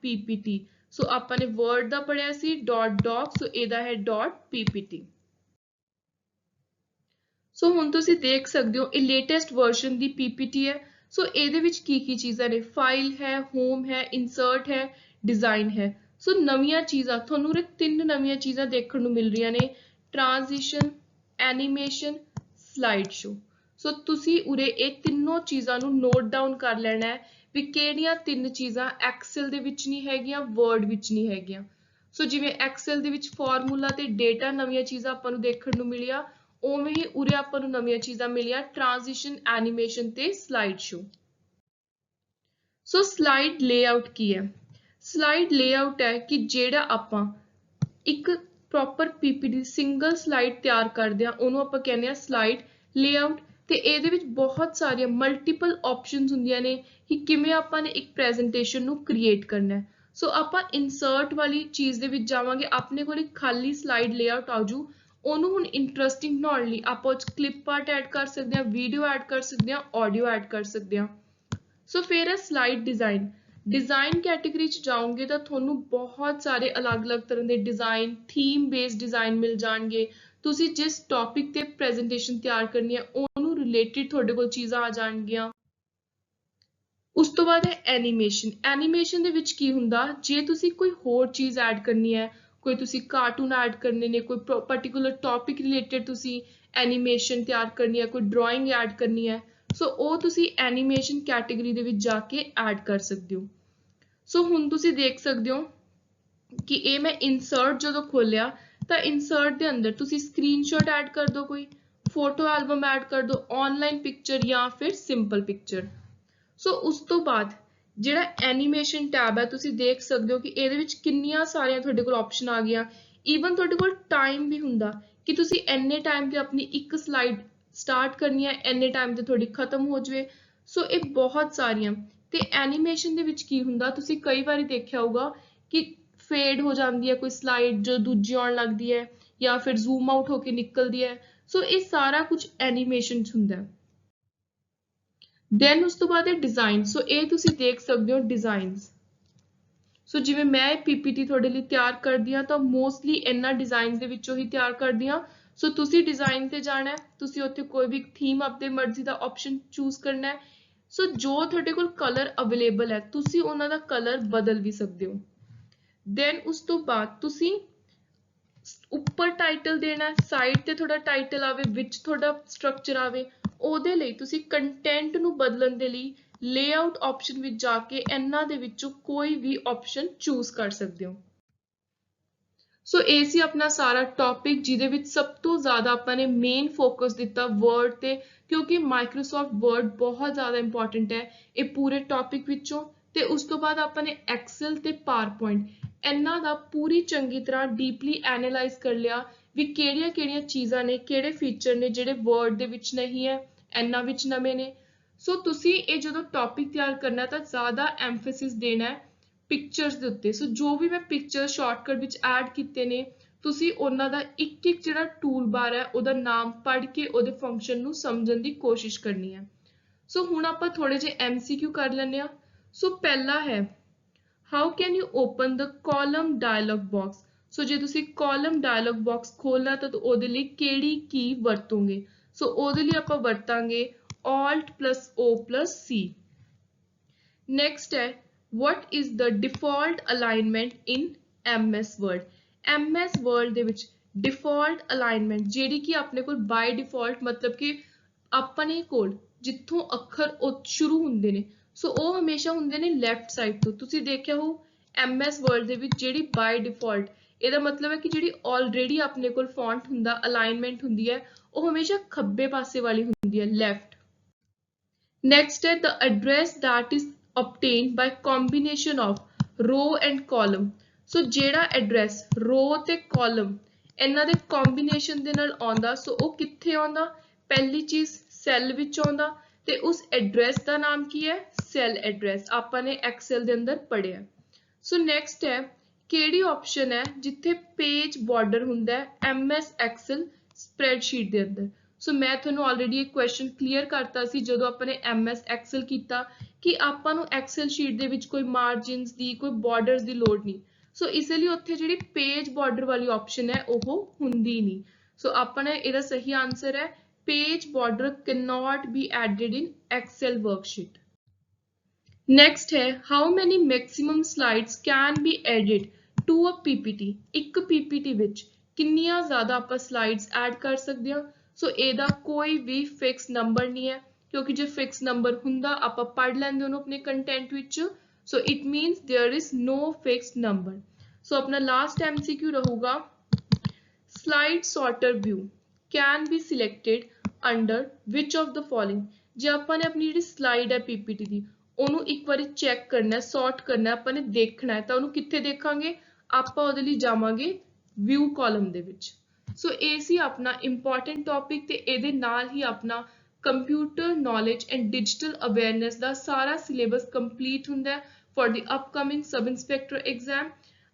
.ppt। ਸੋ ਆਪਾਂ ਨੇ ਵਰਡ ਦਾ ਪੜ੍ਹਿਆ ਸੀ .doc, ਸੋ ਇਹਦਾ ਹੈ .ppt। ਸੋ ਹੁਣ ਤੁਸੀਂ ਦੇਖ ਸਕਦੇ ਹੋ ਇਹ ਲੇਟੈਸਟ ਵਰਜ਼ਨ ਦੀ PPT ਹੈ। ਸੋ ਇਹਦੇ ਵਿੱਚ ਕੀ ਚੀਜ਼ਾਂ ਨੇ, ਫਾਈਲ ਹੈ, ਹੋਮ ਹੈ, ਇਨਸਰਟ ਹੈ, ਡਿਜ਼ਾਈਨ ਹੈ। ਸੋ ਨਵੀਆਂ ਚੀਜ਼ਾਂ ਤੁਹਾਨੂੰ ਉਰੇ 3 ਨਵੀਆਂ ਚੀਜ਼ਾਂ ਦੇਖਣ ਨੂੰ ਮਿਲ ਰਹੀਆਂ ਨੇ, ਟ੍ਰਾਂਜ਼ਿਸ਼ਨ, ਐਨੀਮੇਸ਼ਨ, ਸਲਾਈਡ ਸ਼ੋ। ਸੋ ਤੁਸੀਂ ਉਰੇ ਇਹ ਤਿੰਨੋਂ ਤਿੰਨੋਂ ਚੀਜ਼ਾਂ ਨੂੰ ਨੋਟ ਡਾਊਨ ਕਰ ਲੈਣਾ ਹੈ ਵੀ ਕਿਹੜੀਆਂ ਤਿੰਨ ਚੀਜ਼ਾਂ ਐਕਸਲ ਦੇ ਵਿੱਚ ਨਹੀਂ ਹੈਗੀਆਂ, ਵਰਡ ਵਿੱਚ ਨਹੀਂ ਹੈਗੀਆਂ। ਸੋ ਜਿਵੇਂ ਐਕਸਲ ਦੇ ਵਿੱਚ ਫਾਰਮੂਲਾ ਤੇ ਡੇਟਾ ਨਵੀਆਂ ਚੀਜ਼ਾਂ ਆਪਾਂ ਨੂੰ ਦੇਖਣ ਨੂੰ ਮਿਲੀਆਂ, ਉਵੇਂ ਹੀ ਉਰੇ ਆਪਾਂ ਨੂੰ ਨਵੀਆਂ ਚੀਜ਼ਾਂ ਮਿਲੀਆਂ ਟ੍ਰਾਂਜੀਸ਼ਨ, ਐਨੀਮੇਸ਼ਨ ਤੇ ਸਲਾਈਡ ਸ਼ੋ। ਸੋ ਸਲਾਈਡ ਲੇਆਊਟ ਕੀ ਹੈ? ਸਲਾਈਡ ਲੇਆਊਟ ਹੈ ਕਿ ਜਿਹੜਾ ਆਪਾਂ ਇੱਕ ਪ੍ਰੋਪਰ ਪੀਪੀਟੀ ਸਿੰਗਲ ਸਲਾਈਡ ਤਿਆਰ ਕਰਦੇ ਹਾਂ ਉਹਨੂੰ ਆਪਾਂ ਕਹਿੰਦੇ ਹਾਂ ਸਲਾਈਡ ਲੇਆਊਟ। ਤੇ ਇਹਦੇ ਵਿੱਚ ਬਹੁਤ ਸਾਰੀਆਂ ਮਲਟੀਪਲ ਆਪਸ਼ਨਸ ਹੁੰਦੀਆਂ ਨੇ ਕਿ ਕਿਵੇਂ ਆਪਾਂ ਨੇ ਇੱਕ ਪ੍ਰੈਜੈਂਟੇਸ਼ਨ ਨੂੰ ਕ੍ਰੀਏਟ ਕਰਨਾ ਹੈ। ਸੋ ਆਪਾਂ ਇਨਸਰਟ ਵਾਲੀ ਚੀਜ਼ ਦੇ ਵਿੱਚ ਜਾਵਾਂਗੇ, ਆਪਣੇ ਕੋਲ ਇੱਕ ਖਾਲੀ ਸਲਾਈਡ ਲੇਆਊਟ ਆਜੂ, ਉਹਨੂੰ ਹੁਣ ਇੰਟਰਸਟਿੰਗ ਬਣਾਉਣ ਲਈ ਆਪਾਂ ਉਹ 'ਚ ਕਲਿੱਪ ਆਰਟ ਐਡ ਕਰ ਸਕਦੇ ਹਾਂ, ਵੀਡੀਓ ਐਡ ਕਰ ਸਕਦੇ ਹਾਂ, ਆਡੀਓ ਐਡ ਕਰ ਸਕਦੇ ਹਾਂ। ਸੋ ਫਿਰ ਹੈ ਸਲਾਈਡ ਡਿਜ਼ਾਈਨ। डिजाइन कैटेगरी च जाओगे तो ਤੁਹਾਨੂੰ बहुत सारे अलग-अलग तरह के डिजाइन, थीम बेस्ड डिजाइन मिल जाएंगे। ਤੁਸੀਂ जिस टॉपिक ते प्रेजेंटेशन तैयार करनी है ਉਹਨੂੰ रिलेटेड ਤੁਹਾਡੇ ਕੋਲ ਚੀਜ਼ਾਂ ਆ ਜਾਣਗੀਆਂ। ਉਸ ਤੋਂ ਬਾਅਦ ਹੈ ਐਨੀਮੇਸ਼ਨ। ਐਨੀਮੇਸ਼ਨ ਦੇ ਵਿੱਚ ਕੀ ਹੁੰਦਾ, ਜੇ ਤੁਸੀਂ ਕੋਈ ਹੋਰ ਚੀਜ਼ ਐਡ ਕਰਨੀ ਹੈ, ਕੋਈ ਤੁਸੀਂ ਕਾਰਟੂਨ ਐਡ ਕਰਨੇ ਨੇ, ਕੋਈ ਪਾਰਟਿਕੂਲਰ ਟੌਪਿਕ ਰਿਲੇਟਡ ਤੁਸੀਂ ਐਨੀਮੇਸ਼ਨ ਤਿਆਰ ਕਰਨੀ ਹੈ, ਕੋਈ ਡਰਾਇੰਗ ਐਡ ਕਰਨੀ ਹੈ, ਸੋ ਉਹ ਤੁਸੀਂ ਐਨੀਮੇਸ਼ਨ ਕੈਟੇਗਰੀ ਦੇ ਵਿੱਚ ਜਾ ਕੇ ਐਡ ਕਰ ਸਕਦੇ ਹੋ। ਸੋ ਹੁਣ ਤੁਸੀਂ ਦੇਖ ਸਕਦੇ ਹੋ ਕਿ ਇਹ ਮੈਂ ਇਨਸਰਟ ਜਦੋਂ ਖੋਲਿਆ ਤਾਂ ਇਨਸਰਟ ਦੇ ਅੰਦਰ ਤੁਸੀਂ ਸਕਰੀਨਸ਼ਾਟ ਐਡ ਕਰ ਦਿਓ, ਕੋਈ ਫੋਟੋ ਐਲਬਮ ਐਡ ਕਰ ਦਿਓ, ਆਨਲਾਈਨ ਪਿਕਚਰ ਜਾਂ ਫਿਰ ਸਿੰਪਲ ਪਿਕਚਰ। ਸੋ ਉਸ ਤੋਂ ਬਾਅਦ ਜਿਹੜਾ ਐਨੀਮੇਸ਼ਨ ਟੈਬ ਹੈ ਤੁਸੀਂ ਦੇਖ ਸਕਦੇ ਹੋ ਕਿ ਇਹਦੇ ਵਿੱਚ ਕਿੰਨੀਆਂ ਸਾਰੀਆਂ ਤੁਹਾਡੇ ਕੋਲ ਆਪਸ਼ਨ ਆ ਗਈਆਂ। ਈਵਨ ਤੁਹਾਡੇ ਕੋਲ ਟਾਈਮ ਵੀ ਹੁੰਦਾ ਕਿ ਤੁਸੀਂ ਇੰਨੇ ਟਾਈਮ ਤੇ ਆਪਣੀ ਇੱਕ ਸਲਾਈਡ ਸਟਾਰਟ ਕਰਨੀ ਹੈ, ਇੰਨੇ ਟਾਈਮ ਤੇ ਤੁਹਾਡੀ ਖਤਮ ਹੋ ਜਾਵੇ। ਸੋ ਇਹ ਬਹੁਤ ਸਾਰੀਆਂ। ਤੇ ਐਨੀਮੇਸ਼ਨ ਦੇ ਵਿੱਚ ਕੀ ਹੁੰਦਾ, ਤੁਸੀਂ ਕਈ ਵਾਰੀ ਦੇਖਿਆ ਹੋਊਗਾ ਕਿ ਫੇਡ ਹੋ ਜਾਂਦੀ ਹੈ ਕੋਈ ਸਲਾਈਡ ਜੋ ਦੂਜੀ ਆਉਣ ਲੱਗਦੀ ਹੈ ਜਾਂ ਫਿਰ ਜ਼ੂਮ ਆਊਟ ਹੋ ਕੇ ਨਿਕਲਦੀ ਹੈ। ਸੋ ਇਹ ਸਾਰਾ ਕੁਝ ਐਨੀਮੇਸ਼ਨ 'ਚ ਹੁੰਦਾ ਹੈ। ਦੈਨ ਉਸ ਤੋਂ ਬਾਅਦ ਹੈ ਡਿਜ਼ਾਈਨ। ਸੋ ਇਹ ਤੁਸੀਂ ਦੇਖ ਸਕਦੇ ਹੋ ਡਿਜ਼ਾਈਨਸ। ਸੋ ਜਿਵੇਂ ਮੈਂ ਪੀਪੀਟੀ ਤੁਹਾਡੇ ਲਈ ਤਿਆਰ ਕਰਦੀ ਹਾਂ ਤਾਂ ਮੋਸਟਲੀ ਇਹਨਾਂ ਡਿਜ਼ਾਈਨ ਦੇ ਵਿੱਚੋਂ ਹੀ ਤਿਆਰ ਕਰਦੀ ਹਾਂ। ਸੋ ਤੁਸੀਂ ਡਿਜ਼ਾਈਨ ਤੇ ਜਾਣਾ ਹੈ, ਤੁਸੀਂ ਉੱਥੇ ਕੋਈ ਵੀ ਥੀਮ ਆਪਣੀ ਮਰਜ਼ੀ ਦਾ ਆਪਸ਼ਨ ਚੂਜ਼ ਕਰਨਾ ਹੈ। ਸੋ ਜੋ ਤੁਹਾਡੇ ਕੋਲ ਕਲਰ ਅਵੇਲੇਬਲ ਹੈ ਤੁਸੀਂ ਉਹਨਾਂ ਦਾ ਕਲਰ ਬਦਲ ਵੀ ਸਕਦੇ ਹੋ। ਦੈਨ ਉਸ ਤੋਂ ਬਾਅਦ ਤੁਸੀਂ ਉੱਪਰ ਟਾਈਟਲ ਦੇਣਾ, ਸਾਈਡ ਤੇ ਤੁਹਾਡਾ ਟਾਈਟਲ ਆਵੇ, ਵਿੱਚ ਤੁਹਾਡਾ ਸਟਰਕਚਰ ਆਵੇ। ਉਹਦੇ ਲਈ ਤੁਸੀਂ ਕੰਟੈਂਟ ਨੂੰ ਬਦਲਣ ਦੇ ਲਈ ਲੇਆਊਟ ਆਪਸ਼ਨ ਵਿੱਚ ਜਾ ਕੇ ਇਹਨਾਂ ਦੇ ਵਿੱਚੋਂ ਕੋਈ ਵੀ ਆਪਸ਼ਨ ਚੂਜ਼ ਕਰ ਸਕਦੇ ਹੋ। ਸੋ ਇਹ ਸੀ ਆਪਣਾ ਸਾਰਾ ਟੌਪਿਕ ਜਿਹਦੇ ਵਿੱਚ ਸਭ ਤੋਂ ਜ਼ਿਆਦਾ ਆਪਾਂ ਨੇ ਮੇਨ ਫੋਕਸ ਦਿੱਤਾ ਵਰਡ ਤੇ, ਕਿਉਂਕਿ ਮਾਈਕਰੋਸਾਫਟ ਵਰਡ ਬਹੁਤ ਜ਼ਿਆਦਾ ਇੰਪੋਰਟੈਂਟ ਹੈ ਇਹ ਪੂਰੇ ਟੌਪਿਕ ਵਿੱਚੋਂ। ਤੇ ਉਸ ਤੋਂ ਬਾਅਦ ਆਪਾਂ ਨੇ ਐਕਸਲ ਤੇ ਪਾਵਰਪੁਆਇੰਟ ਇਹਨਾਂ ਦਾ ਪੂਰੀ ਚੰਗੀ ਤਰ੍ਹਾਂ ਡੀਪਲੀ ਐਨਾਲਾਈਜ਼ ਕਰ ਲਿਆ ਵੀ ਕਿਹੜੀਆਂ-ਕਿਹੜੀਆਂ ਚੀਜ਼ਾਂ ਨੇ, ਕਿਹੜੇ ਫੀਚਰ ਨੇ ਜਿਹੜੇ ਵਰਡ ਦੇ ਵਿੱਚ ਨਹੀਂ ਹੈ, ਇਹਨਾਂ ਵਿੱਚ ਨਵੇਂ ਨੇ। ਸੋ ਤੁਸੀਂ ਇਹ ਜਦੋਂ ਟੌਪਿਕ ਤਿਆਰ ਕਰਨਾ ਤਾਂ ਜ਼ਿਆਦਾ ਐਮਫੈਸਿਸ ਦੇਣਾ ਹੈ ਪਿਕਚਰਸ ਦੇ ਉੱਤੇ। ਸੋ ਜੋ ਵੀ ਮੈਂ ਪਿਕਚਰ ਸ਼ਾਰਟਕਟ ਵਿੱਚ ਐਡ ਕੀਤੇ ਨੇ ਤੁਸੀਂ ਉਹਨਾਂ ਦਾ ਇੱਕ-ਇੱਕ ਜਿਹੜਾ ਟੂਲ ਬਾਰ ਹੈ ਉਹਦਾ ਨਾਮ ਪੜ੍ਹ ਕੇ ਉਹਦੇ ਫੰਕਸ਼ਨ ਨੂੰ ਸਮਝਣ ਦੀ ਕੋਸ਼ਿਸ਼ ਕਰਨੀ ਹੈ। ਸੋ ਹੁਣ ਆਪਾਂ ਥੋੜੇ ਜਿਹੇ MCQ ਕਰ ਲੈਂਦੇ ਹਾਂ। ਸੋ ਪਹਿਲਾ ਹੈ how can you open the column dialog box. So ਜੇ ਤੁਸੀਂ ਕਾਲਮ ਡਾਇਲੌਗ ਬਾਕਸ ਖੋਲਣਾ ਤਾਂ ਉਹਦੇ ਲਈ ਕਿਹੜੀ ਕੀ ਵਰਤੋਂਗੇ। ਸੋ ਉਹਦੇ ਲਈ ਆਪਾਂ ਵਰਤਾਂਗੇ Alt+O+C। ਨੈਕਸਟ ਹੈ what is the default alignment in MS Word। MS Word ਦੇ ਵਿੱਚ default alignment ਜਿਹੜੀ ਕਿ ਆਪਣੇ ਕੋਲ by default ਮਤਲਬ ਕਿ ਆਪਣੇ ਕੋਲ ਜਿੱਥੋਂ ਅੱਖਰ ਸ਼ੁਰੂ ਹੁੰਦੇ ਨੇ ਸੋ ਉਹ ਹਮੇਸ਼ਾ ਹੁੰਦੇ ਨੇ ਲੈਫਟ ਸਾਈਡ ਤੋਂ। ਤੁਸੀਂ ਦੇਖਿਆ ਹੋ MS Word ਦੇ ਵਿੱਚ ਜਿਹੜੀ by default ਇਹਦਾ ਮਤਲਬ ਹੈ ਕਿ ਜਿਹੜੀ ਆਲਰੇਡੀ ਆਪਣੇ ਕੋਲ ਫੌਂਟ ਹੁੰਦਾ, ਅਲਾਈਨਮੈਂਟ ਹੁੰਦੀ ਹੈ ਉਹ ਹਮੇਸ਼ਾ ਖੱਬੇ ਪਾਸੇ ਵਾਲੀ ਹੁੰਦੀ ਹੈ, ਲੈਫਟ। ਨੈਕਸਟ ਹੈ the address that is obtained by combination of row and column। ਸੋ ਜਿਹੜਾ ਐਡਰੈਸ ਰੋ ਤੇ ਕਾਲਮ ਇਹਨਾਂ ਦੇ ਕੰਬੀਨੇਸ਼ਨ ਦੇ ਨਾਲ ਆਉਂਦਾ ਸੋ ਉਹ ਕਿੱਥੇ ਆਉਂਦਾ, ਪਹਿਲੀ ਚੀਜ਼ ਸੈੱਲ ਵਿੱਚ ਆਉਂਦਾ ਤੇ ਉਸ ਐਡਰੈਸ ਦਾ ਨਾਮ ਕੀ ਹੈ, ਸੈੱਲ ਐਡਰੈਸ। ਆਪਾਂ ਨੇ ਐਕਸਲ ਦੇ ਅੰਦਰ ਪੜ੍ਹਿਆ। ਸੋ ਨੈਕਸਟ ਹੈ ਕਿਹੜੀ ਆਪਸ਼ਨ ਹੈ ਜਿੱਥੇ ਪੇਜ ਬਾਰਡਰ ਹੁੰਦਾ ਹੈ MS ਐਕਸਲ ਸਪਰੈਡਸ਼ੀਟ ਦੇ ਅੰਦਰ। ਸੋ ਮੈਂ ਤੁਹਾਨੂੰ ਆਲਰੇਡੀ ਇੱਕ ਕੁਐਸਚਨ ਕਲੀਅਰ ਕਰਤਾ ਸੀ ਜਦੋਂ ਆਪਾਂ ਨੇ MS ਐਕਸਲ ਕੀਤਾ ਕਿ ਆਪਾਂ ਨੂੰ ਐਕਸਲ ਸ਼ੀਟ ਦੇ ਵਿੱਚ ਕੋਈ ਮਾਰਜਿਨਸ ਦੀ, ਕੋਈ ਬਾਰਡਰਸ ਦੀ ਲੋੜ ਨਹੀਂ। ਸੋ ਇਸ ਲਈ ਉੱਥੇ ਜਿਹੜੀ ਪੇਜ ਬਾਰਡਰ ਵਾਲੀ ਆਪਸ਼ਨ ਹੈ ਉਹ ਹੁੰਦੀ ਨਹੀਂ। ਸੋ ਆਪਾਂ ਨੇ ਇਹਦਾ ਸਹੀ ਆਨਸਰ ਹੈ page border cannot be added in Excel worksheet। Next है how many maximum slides can be added to a PPT। ਇੱਕ PPT ਵਿੱਚ ਕਿੰਨੀਆਂ ਜ਼ਿਆਦਾ ਆਪਾਂ slides add ਕਰ ਸਕਦੇ ਹਾਂ। ਸੋ ਇਹਦਾ ਕੋਈ ਵੀ ਫਿਕਸ ਨੰਬਰ ਨਹੀਂ ਹੈ, ਕਿਉਂਕਿ ਜੇ ਫਿਕਸ ਨੰਬਰ ਹੁੰਦਾ ਆਪਾਂ ਪੜ੍ਹ ਲੈਂਦੇ ਉਹਨੂੰ ਆਪਣੇ ਕੰਟੈਂਟ ਵਿੱਚ। So it means there is no fixed number. So ਆਪਣਾ ਲਾਸਟ MCQ ਰਹੂਗਾ slide sorter view can be selected under which of the following। ਜੇ ਆਪਾਂ ਨੇ ਆਪਣੀ ਜਿਹੜੀ ਸਲਾਈਡ ਹੈ PPT ਦੀ ਉਹਨੂੰ ਇੱਕ ਵਾਰੀ ਚੈੱਕ ਕਰਨਾ, ਸੌਰਟ ਕਰਨਾ, ਆਪਾਂ ਨੇ ਦੇਖਣਾ ਹੈ ਤਾਂ ਉਹਨੂੰ ਕਿੱਥੇ ਦੇਖਾਂਗੇ? ਆਪਾਂ ਉਹਦੇ ਲਈ ਜਾਵਾਂਗੇ ਵਿਊ ਕਾਲਮ ਦੇ ਵਿੱਚ। ਸੋ ਇਹ ਸੀ ਆਪਣਾ ਇੰਪੋਰਟੈਂਟ ਟੌਪਿਕ ਤੇ ਇਹਦੇ ਨਾਲ ਹੀ ਆਪਣਾ computer knowledge and digital awareness ਦਾ ਸਾਰਾ ਸਿਲੇਬਸ ਕੰਪਲੀਟ ਹੁੰਦਾ ਹੈ for the upcoming sub inspector exam।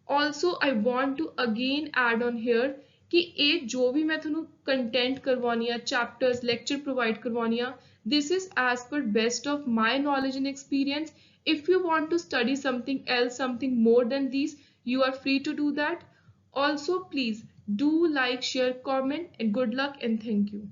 Also I want to again add on here कि ਇਹ ਜੋ ਵੀ ਮੈਂ ਤੁਹਾਨੂੰ ਕੰਟੈਂਟ ਕਰਵਾਉਣੀ ਆ, ਚੈਪਟਰਸ ਲੈਕਚਰ ਪ੍ਰੋਵਾਈਡ ਕਰਵਾਉਣੀ ਆ, this is as per best of my knowledge and experience। if you want to study something else, something more than these, you are free to do that। Also please do like, share, comment, and good luck and thank you।